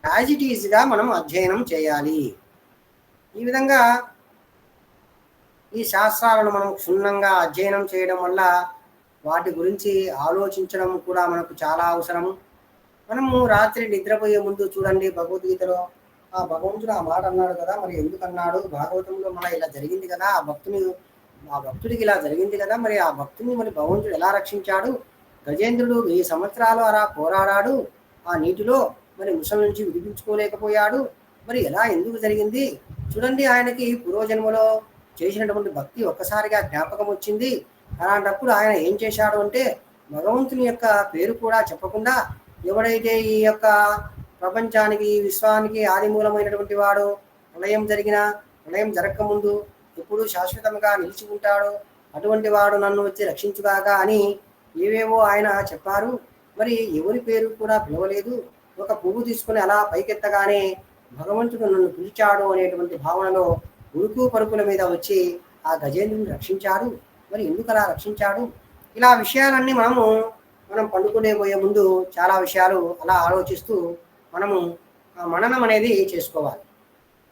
యాజ్ ఇట్ ఈజ్గా మనం అధ్యయనం చేయాలి. ఈ విధంగా ఈ శాస్త్రాలను మనం క్షుణ్ణంగా అధ్యయనం చేయడం వల్ల వాటి గురించి ఆలోచించడం కూడా మనకు చాలా అవసరము. మనము రాత్రి నిద్రపోయే ముందు చూడండి, భగవద్గీతలో ఆ భగవంతుడు ఆ మాట అన్నాడు కదా, మరి ఎందుకు అన్నాడు, భాగవతంలో మన ఇలా జరిగింది కదా, ఆ భక్తుడికి ఇలా జరిగింది కదా, మరి ఆ భక్తుని మరి భగవంతుడు ఎలా రక్షించాడు, గజేంద్రుడు 1000 సంవత్సరాలు అలా పోరాడాడు ఆ నీటిలో, మరి ముసలి నుంచి విడిపించుకోలేకపోయాడు, మరి ఎలా ఎందుకు జరిగింది, చూడండి, ఆయనకి పూర్వజన్మలో చేసినటువంటి భక్తి ఒక్కసారిగా జ్ఞాపకం వచ్చింది. అలాంటప్పుడు ఆయన ఏం చేశాడు అంటే, భగవంతుని యొక్క పేరు కూడా చెప్పకుండా, ఎవడైతే ఈ యొక్క ప్రపంచానికి విశ్వానికి ఆది మూలమైనటువంటి వాడు, ప్రళయం జరగకముందు ఎప్పుడు శాశ్వతంగా నిలిచి ఉంటాడు, అటువంటి వాడు నన్ను వచ్చి రక్షించుగాక అని ఏవేవో ఆయన చెప్పారు. మరి ఎవరి పేరు కూడా పిలవలేదు. ఒక పువ్వు తీసుకుని అలా పైకెత్తగానే భగవంతుడు నన్ను పిలిచాడు అనేటువంటి భావనలో ఉరుకు పరుకుల మీద వచ్చి ఆ గజేంద్రుని రక్షించాడు. మరి ఎందుకు అలా రక్షించాడు? ఇలా విషయాలన్నీ మనం పండుకునే పోయే ముందు చాలా విషయాలు అలా ఆలోచిస్తూ మనము మననం అనేది చేసుకోవాలి.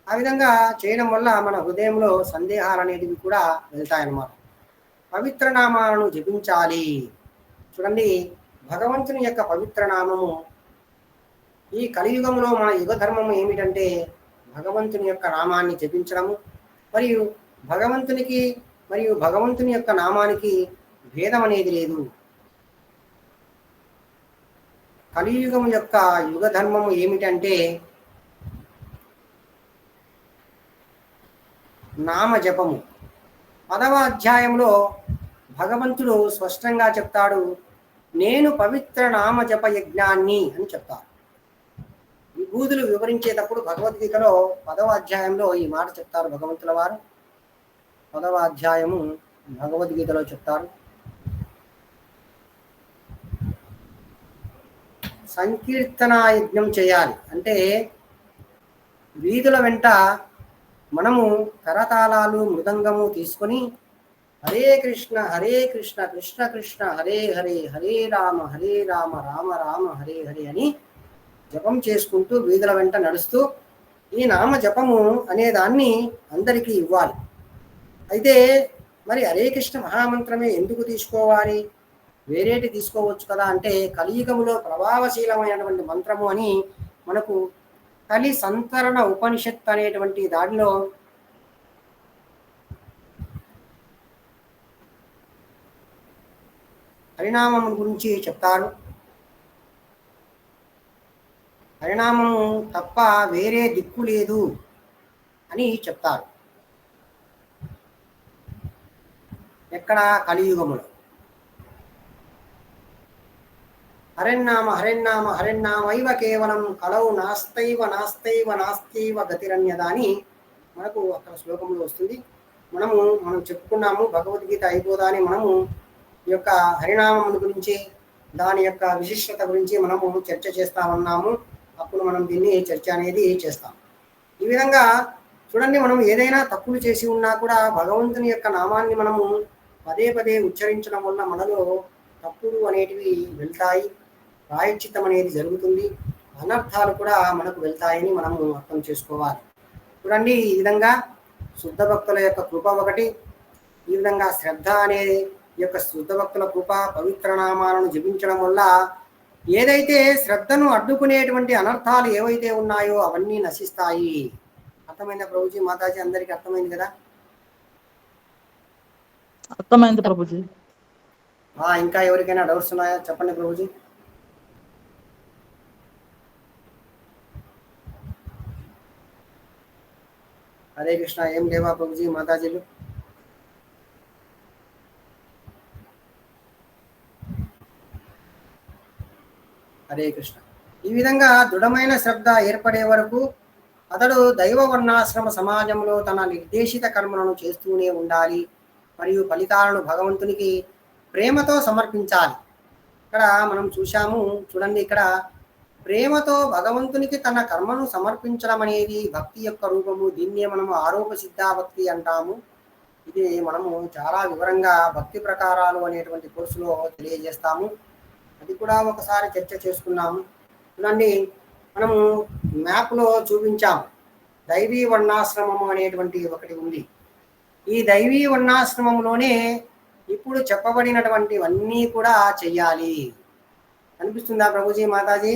ఆ విధంగా చేయడం వల్ల మన హృదయంలో సందేహాలు అనేటివి కూడా వెళ్తాయన్నమాట. పవిత్ర నామాలను జపించాలి. చూడండి, భగవంతుని యొక్క పవిత్ర నామము ఈ కలియుగంలో మన యుగ ధర్మము ఏమిటంటే భగవంతుని యొక్క నామాన్ని జపించడము. మరియు భగవంతుని యొక్క నామానికి భేదం అనేది లేదు. కలియుగం యొక్క యుగ ధర్మము ఏమిటంటే నామ జపము. 10వ అధ్యాయంలో భగవంతుడు స్పష్టంగా చెప్తాడు, నేను పవిత్ర నామ జప యజ్ఞాన్ని అని చెప్తారు. విభూతులు వివరించేటప్పుడు భగవద్గీతలో 10వ అధ్యాయంలో ఈ మాట చెప్తారు భగవంతుల వారు. 10వ అధ్యాయము భగవద్గీతలో చెప్తారు, సంకీర్తన యజ్ఞం చేయాలి. అంటే వీధుల వెంట మనము కరతాళాలు మృదంగము తీసుకొని హరే కృష్ణ కృష్ణ కృష్ణ హరే హరే, హరే రామ రామ రామ హరే హరే అని జపం చేసుకుంటూ వీధుల వెంట నడుస్తూ ఈ నామ జపము అనే దాన్ని అందరికీ ఇవ్వాలి. అయితే మరి హరే కృష్ణ మహామంత్రమే ఎందుకు తీసుకోవాలి? వేరేటి తీసుకోవచ్చు కదా అంటే, కలియుగములో ప్రభావశీలమైనటువంటి మంత్రము అని మనకు కలి సంతరణ ఉపనిషత్ అనేటువంటి దానిలో హరినామం గురించి చెప్తారు. హరినామము తప్ప వేరే దిక్కు లేదు అని చెప్తారు. ఎక్కడ? కలియుగములో. హరిన్నామైవ కేవలం కలౌ నాస్తైవ గతిరన్యద అని మనకు అక్కడ శ్లోకంలో వస్తుంది. మనం చెప్పుకున్నాము, భగవద్గీత అయిపోదాని మనము ఈ యొక్క హరినామం గురించి, దాని యొక్క విశిష్టత గురించి మనము చర్చ చేస్తామన్నాము. అప్పుడు మనం దీన్ని చర్చ అనేది చేస్తాం. ఈ విధంగా చూడండి, మనం ఏదైనా తప్పులు చేసి ఉన్నా కూడా భగవంతుని యొక్క నామాన్ని మనము పదే పదే ఉచ్చరించడం వల్ల మనలో తప్పులు అనేటివి వెళ్తాయి, ప్రాయశ్చిత్తం అనేది జరుగుతుంది, అనర్థాలు కూడా మనకు వెళ్తాయని మనము అర్థం చేసుకోవాలి. చూడండి, ఈ విధంగా శుద్ధ భక్తుల యొక్క కృప ఒకటి, ఈ విధంగా శ్రద్ధ అనే యొక్క శుద్ధ భక్తుల కృప, పవిత్ర నామాలను జపించడం వల్ల ఏదైతే శ్రద్ధను అడ్డుకునేటువంటి అనర్థాలు ఏవైతే ఉన్నాయో అవన్నీ నశిస్తాయి. అర్థమైందా ప్రభుజీ, మాతాజీ? అందరికీ అర్థమైంది కదా? అర్థమైంది ప్రభుజీ. ఇంకా ఎవరికైనా డౌట్స్ ఉన్నాయా? చెప్పండి ప్రభుజీ. హరే కృష్ణ. ఏం లేవా ప్రభుజీ, మాతాజీలు? హరే కృష్ణ. ఈ విధంగా దృఢమైన శ్రద్ధ ఏర్పడే వరకు అతడు దైవ వర్ణాశ్రమ సమాజంలో తన నిర్దేశిత కర్మలను చేస్తూనే ఉండాలి. మరియు ఫలితాలను భగవంతునికి ప్రేమతో సమర్పించాలి. ఇక్కడ మనం చూశాము, చూడండి, ఇక్కడ ప్రేమతో భగవంతునికి తన కర్మను సమర్పించడం అనేది భక్తి యొక్క రూపము. దీన్నే మనము ఆరోప సిద్ధా భక్తి అంటాము. ఇది మనము చాలా వివరంగా భక్తి ప్రకారాలు అనేటువంటి కోర్సులో తెలియజేస్తాము. అది కూడా ఒకసారి చర్చ చేసుకున్నాము. చూడండి, మనము మ్యాప్లో చూపించాము, దైవీ వర్ణాశ్రమము అనేటువంటి ఒకటి ఉంది. ఈ దైవీ వర్ణాశ్రమంలోనే ఇప్పుడు చెప్పబడినటువంటివన్నీ కూడా చెయ్యాలి. కనిపిస్తుందా ప్రభుజీ, మాతాజీ?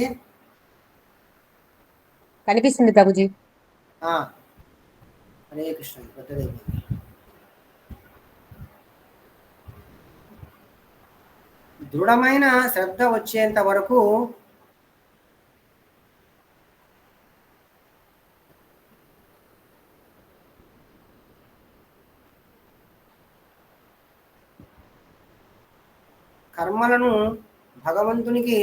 కనిపిస్తుంది ప్రభుజీ. హరే కృష్ణ. పెద్దదైపోయింది. దృఢమైన శ్రద్ధ వచ్చేంత వరకు కర్మలను భగవంతునికి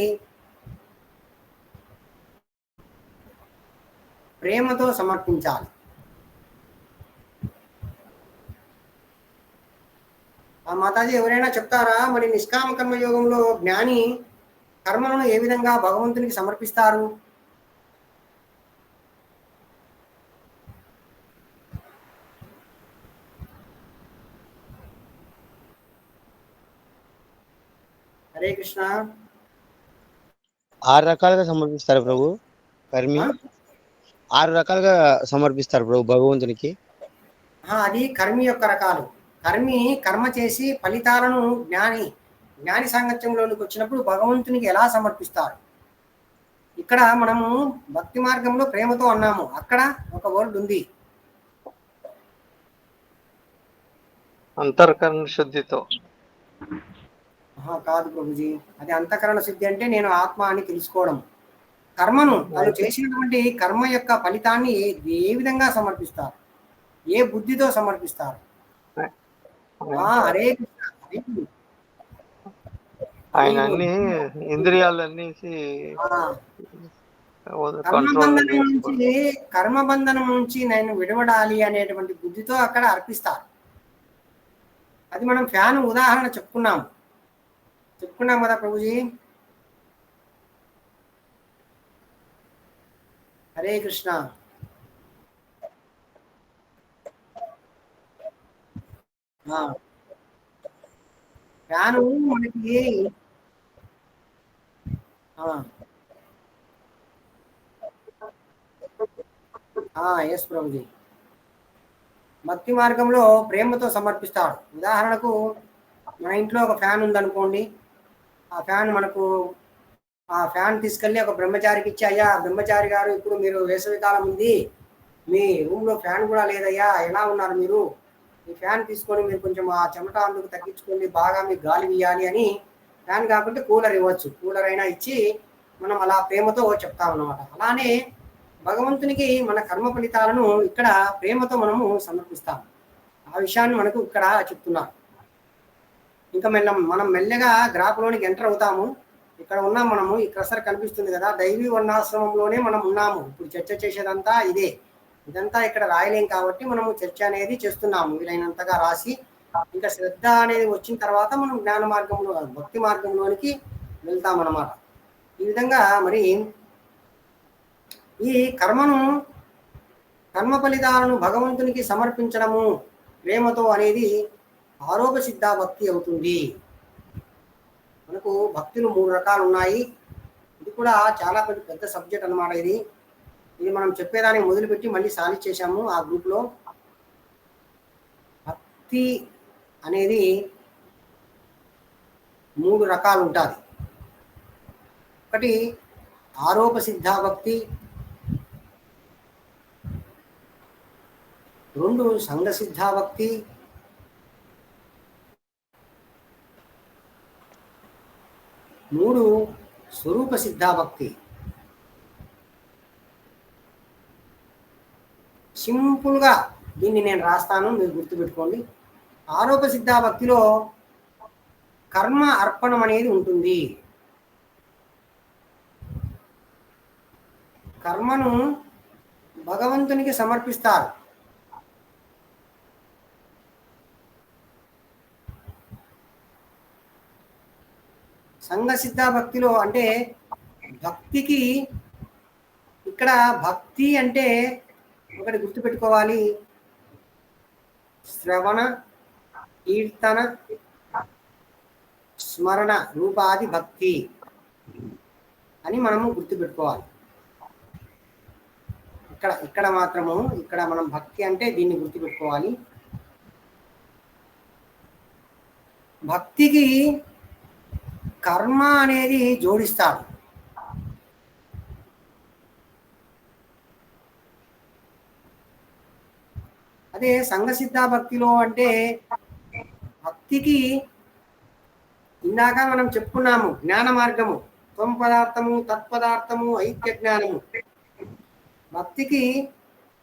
ప్రేమతో సమర్పించాలి. ఆ మాతాజీ ఎవరైనా చెప్తారా మరి నిష్కామ కర్మయోగంలో జ్ఞాని కర్మలను ఏ విధంగా భగవంతునికి సమర్పిస్తారు? హరే కృష్ణ. 6 రకాలుగా సమర్పిస్తారు ప్రభు. కర్మి ఆ? 6 రకాలుగా సమర్పిస్తారు ప్రభు భగవంతునికి. అది కర్మి యొక్క రకాలు. కర్మి కర్మ చేసి ఫలితాలను జ్ఞాని సాంగత్యంలోనికి వచ్చినప్పుడు భగవంతునికి ఎలా సమర్పిస్తారు? ఇక్కడ మనము భక్తి మార్గంలో ప్రేమతో అన్నాము, అక్కడ ఒక వర్డ్ ఉంది, అంతర్కరణ శుద్ధితో. కాదు ప్రభుజీ, అది అంతఃకరణ శుద్ధి అంటే నేను ఆత్మ అని తెలుసుకోవడం. కర్మను తను చేసినటువంటి కర్మ యొక్క ఫలితాన్ని ఏ విధంగా సమర్పిస్తారు? ఏ బుద్ధితో సమర్పిస్తారు? హరే కృష్ణ. ఆయన అన్ని ఇంద్రియాలన్నీ కర్మబంధనం నుంచి నేను విడవడాలి అనేటువంటి బుద్ధితో అక్కడ అర్పిస్తారు. అది మనం ఫ్యాన్ ఉదాహరణ చెప్పుకున్నాం కదా ప్రభుజీ. హరే కృష్ణ. ఫ్యాను మనకి ఎస్ ప్రభుజీ, భక్తి మార్గంలో ప్రేమతో సమర్పిస్తాడు. ఉదాహరణకు మన ఇంట్లో ఒక ఫ్యాన్ ఉందనుకోండి, ఆ ఫ్యాన్ తీసుకెళ్ళి ఒక బ్రహ్మచారికి ఇచ్చి, అయ్యా బ్రహ్మచారి గారు, ఇప్పుడు మీరు వేసవికాలం ఉంది, మీ రూమ్లో ఫ్యాన్ కూడా లేదయ్యా, ఎలా ఉన్నారు మీరు? ఈ ఫ్యాన్ తీసుకొని మీరు కొంచెం ఆ చెమట అందుకు తగ్గించుకోండి, బాగా మీకు గాలి ఇవ్వాలి అని. ఫ్యాన్ కాకుంటే కూలర్ ఇవ్వచ్చు, కూలర్ అయినా ఇచ్చి మనం అలా ప్రేమతో చెప్తామన్నమాట. అలానే భగవంతునికి మన కర్మ ఫలితాలను ఇక్కడ ప్రేమతో మనము సమర్పిస్తాం. ఆ విషయాన్ని మనకు ఇక్కడ చెప్తున్నారు. ఇంకా మనం మెల్లగా గ్రాఫ్లోనికి ఎంటర్ అవుతాము. ఇక్కడ ఉన్నాం మనము, ఈ క్రసర్ కనిపిస్తుంది కదా, దైవీ వర్ణాశ్రమంలోనే మనం ఉన్నాము. ఇప్పుడు చర్చ చేసేదంతా ఇదంతా ఇక్కడ రాయలేం కాబట్టి మనము చర్చ అనేది చేస్తున్నాము, వీలైనంతగా రాసి. ఇంకా శ్రద్ధ అనేది వచ్చిన తర్వాత మనం జ్ఞాన మార్గంలో, భక్తి మార్గంలోనికి వెళ్తామన్నమాట. ఈ విధంగా మరి ఈ కర్మ ఫలితాలను భగవంతునికి సమర్పించడము ప్రేమతో అనేది ఆరోప సిద్ధ భక్తి అవుతుంది. మనకు భక్తులు 3 రకాలు ఉన్నాయి. ఇది కూడా చాలా పెద్ద సబ్జెక్ట్ అన్నమాట. ఇది మనం చెప్పేదానికి మొదలుపెట్టి మళ్ళీ సాల్వ్ చేశాము ఆ గ్రూప్లో. భక్తి అనేది 3 రకాలు ఉంటుంది. ఒకటి ఆరోప సిద్ధ భక్తి, 2 సంఘ సిద్ధ భక్తి, 3 స్వరూప సిద్ధ భక్తి. సింపుల్గా దీన్ని నేను రాస్తాను, మీరు గుర్తుపెట్టుకోండి. ఆరోప సిద్ధ భక్తిలో కర్మ అర్పణం అనేది ఉంటుంది. కర్మను భగవంతునికి సమర్పిస్తారు. సంఘ సిద్ధ భక్తిలో అంటే భక్తికి, ఇక్కడ భక్తి అంటే ఒకటి గుర్తుపెట్టుకోవాలి, శ్రవణ, కీర్తన, స్మరణ రూపాది భక్తి అని మనము గుర్తుపెట్టుకోవాలి. ఇక్కడ మాత్రము ఇక్కడ మనం భక్తి అంటే దీన్ని గుర్తుపెట్టుకోవాలి. భక్తికి కర్మ అనేది జోడిస్తాడు. అదే సంఘ సిద్ధ భక్తిలో అంటే భక్తికి ఇందాక మనం చెప్పుకున్నాము జ్ఞాన మార్గము, త్వం పదార్థము, తత్పదార్థము, ఐక్య జ్ఞానము. భక్తికి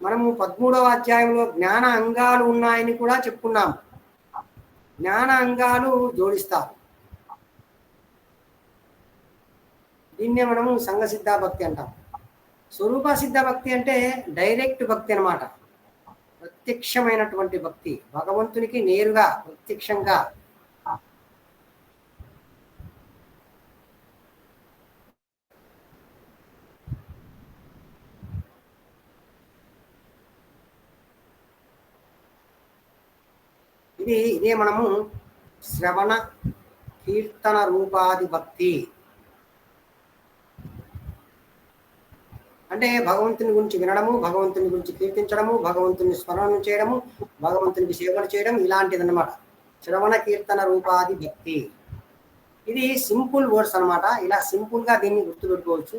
మనము 13వ అధ్యాయంలో జ్ఞాన అంగాలు ఉన్నాయని కూడా చెప్పుకున్నాము. జ్ఞాన అంగాలు జోడిస్తారు. దీన్నే మనము సంఘ సిద్ధ భక్తి అంటాం. స్వరూప సిద్ధ భక్తి అంటే డైరెక్ట్ భక్తి అన్నమాట. ప్రత్యక్షమైనటువంటి భక్తి, భగవంతునికి నేరుగా ప్రత్యక్షంగా. ఇదే మనము శ్రవణ కీర్తన రూపాది భక్తి అంటే భగవంతుని గురించి వినడము, భగవంతుని గురించి కీర్తించడము, భగవంతుని స్మరణ చేయడము, భగవంతునికి సేవలు చేయడం, ఇలాంటిది అన్నమాట శ్రవణ కీర్తన రూపాది భక్తి. ఇది సింపుల్ వర్డ్స్ అనమాట. ఇలా సింపుల్ గా దీన్ని గుర్తుపెట్టుకోవచ్చు.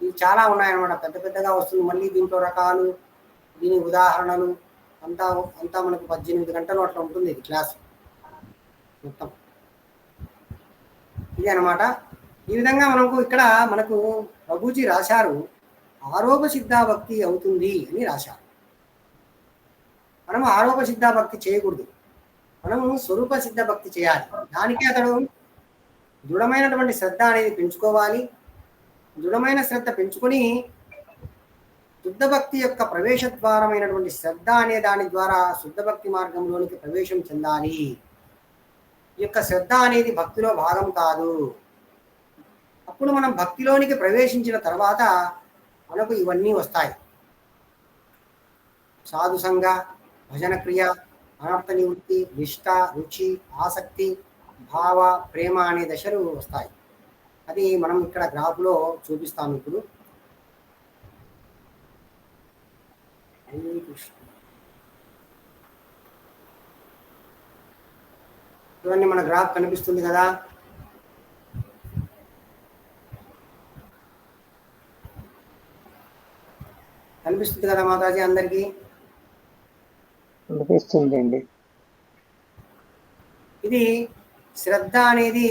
ఇవి చాలా ఉన్నాయన్నమాట, పెద్ద పెద్దగా వస్తుంది. మళ్ళీ దీంట్లో రకాలు, దీని ఉదాహరణలు అంతా అంతా మనకు 18 గంటలు అట్లా ఉంటుంది ఇది క్లాస్ మొత్తం. ఇది అనమాట. ఈ విధంగా మనకు ప్రభుజీ రాశారు, ఆరోప సిద్ధ భక్తి అవుతుంది అని రాశారు. మనము ఆరోప సిద్ధ భక్తి చేయకూడదు, మనము స్వరూప సిద్ధ భక్తి చేయాలి. దానికి అతడు దృఢమైనటువంటి శ్రద్ధ అనేది పెంచుకోవాలి. దృఢమైన శ్రద్ధ పెంచుకొని శుద్ధ భక్తి యొక్క ప్రవేశ ద్వారమైనటువంటి శ్రద్ధ అనే దాని ద్వారా శుద్ధ భక్తి మార్గంలోనికి ప్రవేశం చెందాలి. ఈ యొక్క శ్రద్ధ అనేది భక్తిలో భాగం కాదు. అప్పుడు మనం భక్తిలోనికి ప్రవేశించిన తర్వాత మనకు ఇవన్నీ వస్తాయి. సాధు సంఘ, భజన క్రియ, అనర్థ నివృత్తి, నిష్ఠ, రుచి, ఆసక్తి, భావ, ప్రేమ అనే దశలు వస్తాయి. అది మనం ఇక్కడ గ్రాఫ్లో చూపిస్తాము. ఇప్పుడు ఇవన్నీ మన గ్రాఫ్ కనిపిస్తుంది కదా. కనిపిస్తుంది కదా మాతాజీ అందరికీ? కనిపిస్తుందండి. ఇది శ్రద్ధ అనేది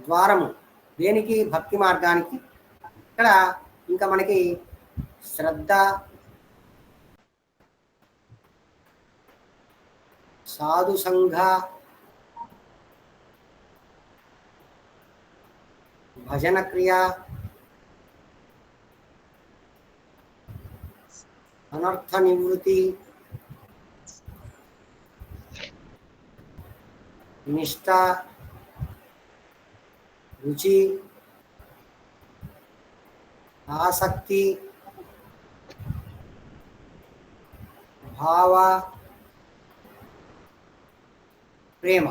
ద్వారము దేనికి? భక్తి మార్గానికి. ఇక్కడ ఇంకా మనకి శ్రద్ధ, సాధు సంఘ, భజన క్రియ, అనర్థ నివృత్తి, నిష్ఠ, రుచి, ఆసక్తి, భావ, ప్రేమ.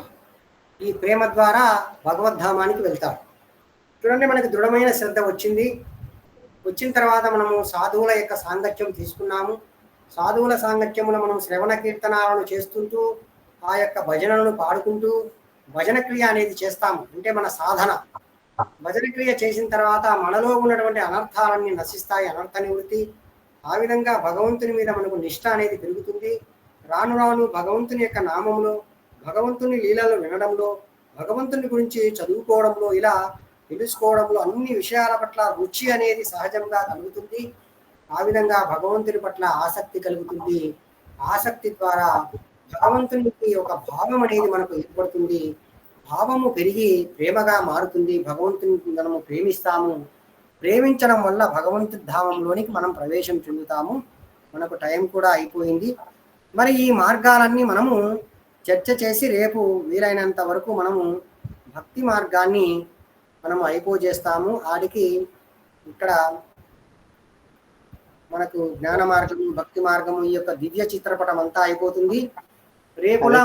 ఈ ప్రేమ ద్వారా భగవద్ధామానికి వెళ్తారు. చూడండి, మనకి దృఢమైన శ్రద్ధ వచ్చిన తర్వాత మనము సాధువుల యొక్క సాంగత్యం తీసుకున్నాము. సాధువుల సాంగత్యములో మనం శ్రవణ కీర్తనాలను చేస్తుంటూ ఆ యొక్క భజనలను పాడుకుంటూ భజన క్రియ అనేది చేస్తాము. అంటే మన సాధన. భజన క్రియ చేసిన తర్వాత మనలో ఉన్నటువంటి అనర్థాలన్నీ నశిస్తాయి, అనర్థ నివృత్తి. ఆ విధంగా భగవంతుని మీద మనకు నిష్ఠ అనేది పెరుగుతుంది. రాను రాను భగవంతుని యొక్క నామంలో, భగవంతుని లీలలు వినడంలో, భగవంతుని గురించి చదువుకోవడంలో, ఇలా తెలుసుకోవడంలో అన్ని విషయాల పట్ల రుచి అనేది సహజంగా కలుగుతుంది. ఆ విధంగా భగవంతుని పట్ల ఆసక్తి కలుగుతుంది. ఆసక్తి ద్వారా భగవంతునికి ఒక భావం అనేది మనకు ఏర్పడుతుంది. భావము పెరిగి ప్రేమగా మారుతుంది. భగవంతుని మనము ప్రేమిస్తాము. ప్రేమించడం వల్ల భగవంతు ధామంలోనికి మనం ప్రవేశం చెందుతాము. మనకు టైం కూడా అయిపోయింది. మరి ఈ మార్గాలన్నీ మనము చర్చ చేసి రేపు వీలైనంత వరకు మనము భక్తి మార్గాన్ని మనము అయిపోజేస్తాము. ఆడికి ఇక్కడ మనకు జ్ఞాన మార్గము, భక్తి మార్గము, ఈ యొక్క దివ్య చిత్రపటం అంతా అయిపోతుంది. రేపులా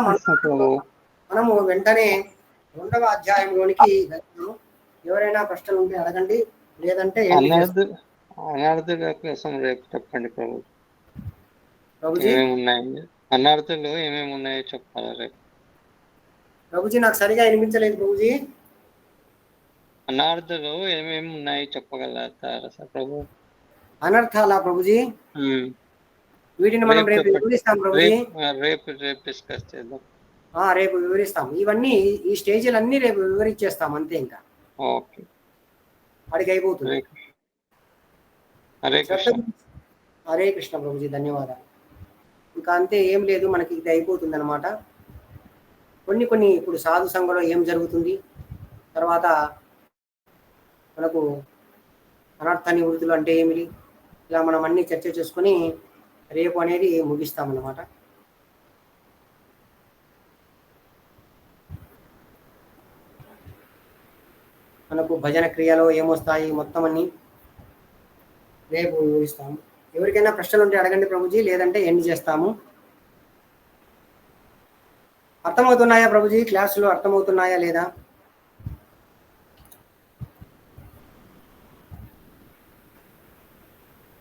మనము వెంటనే 2వ అధ్యాయంలోనికి వెళ్తాము. ఎవరైనా ప్రశ్నలు ఉంటే అడగండి, లేదంటే అనార్థుల కోసం రేపు చెప్పండి ప్రభు. ప్రభుజీ. అనార్థులు ఏమేమి ఉన్నాయో చెప్పాలి రేపు. ప్రభుజీ నాకు సరిగా వినిపించలేదు ప్రభుజీ. అనార్థులు ఏమేమి ఉన్నాయో చెప్పగలుగుతారా సార్ ప్రభు? అనర్థాలా ప్రభుజీ? వీటిని మనం రేపు వివరిస్తాం ప్రభుజీ. రేపు డిస్కస్ చేద్దాం. రేపు వివరిస్తాం. ఇవన్నీ ఈ స్టేజీలన్నీ రేపు వివరించేస్తాం అంతే. ఇంకా ఓకే, వాడికి అయిపోతుంది. హరే కృష్ణ ప్రభుజీ, ధన్యవాదాలు. ఇంకా అంతే, ఏం లేదు, మనకి ఇది అయిపోతుంది అనమాట. కొన్ని ఇప్పుడు సాధు సంఘంలో ఏం జరుగుతుంది, తర్వాత మనకు అనర్థ నివృత్తులు అంటే ఏమిటి, ఇలా మనం అన్ని చర్చ చేసుకొని రేపు అనేది ముగిస్తామన్నమాట. మనకు భజన క్రియలో ఏమొస్తాయి మొత్తం అన్ని రేపు వివరిస్తాము. ఎవరికైనా ప్రశ్నలు ఉంటే అడగండి ప్రభుజీ, లేదంటే ఎండ్ చేస్తాము. అర్థమవుతున్నాయా ప్రభుజీ? క్లాసులో అర్థమవుతున్నాయా లేదా?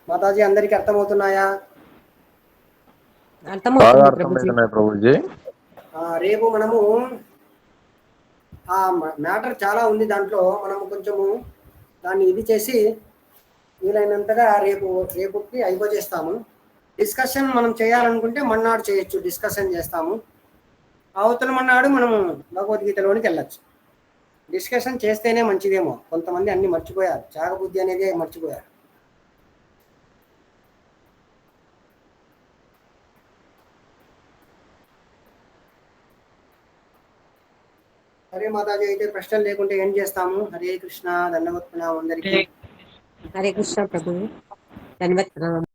మాతాజీ అందరికీ అర్థమవుతున్నాయా? బాగా అర్థమవుతుంది ప్రభుజీ. అర్థమవుతున్నాయి ప్రభుజీ. రేపు మనము ఆ మ్యాటర్ చాలా ఉంది దాంట్లో, మనము కొంచెము దాన్ని ఇది చేసి వీలైనంతగా రేపుకి అయిపోచేస్తాము. డిస్కషన్ మనం చేయాలనుకుంటే మన్నాడు చేయొచ్చు, డిస్కషన్ చేస్తాము. అవతల మన్నాడు మనము భగవద్గీతలోనికి వెళ్ళచ్చు. డిస్కషన్ చేస్తేనే మంచిదేమో, కొంతమంది అన్ని మర్చిపోయారు, త్యాగబుద్ధి అనేది మర్చిపోయారు. హరే మాతాజీ, అయితే ప్రశ్నలు లేకుంటే ఏం చేస్తాము? హరే కృష్ణ, దండవత్ ప్రణామం అందరికీ. హరే కృష్ణ ప్రభు, ధన్యవాదాలు.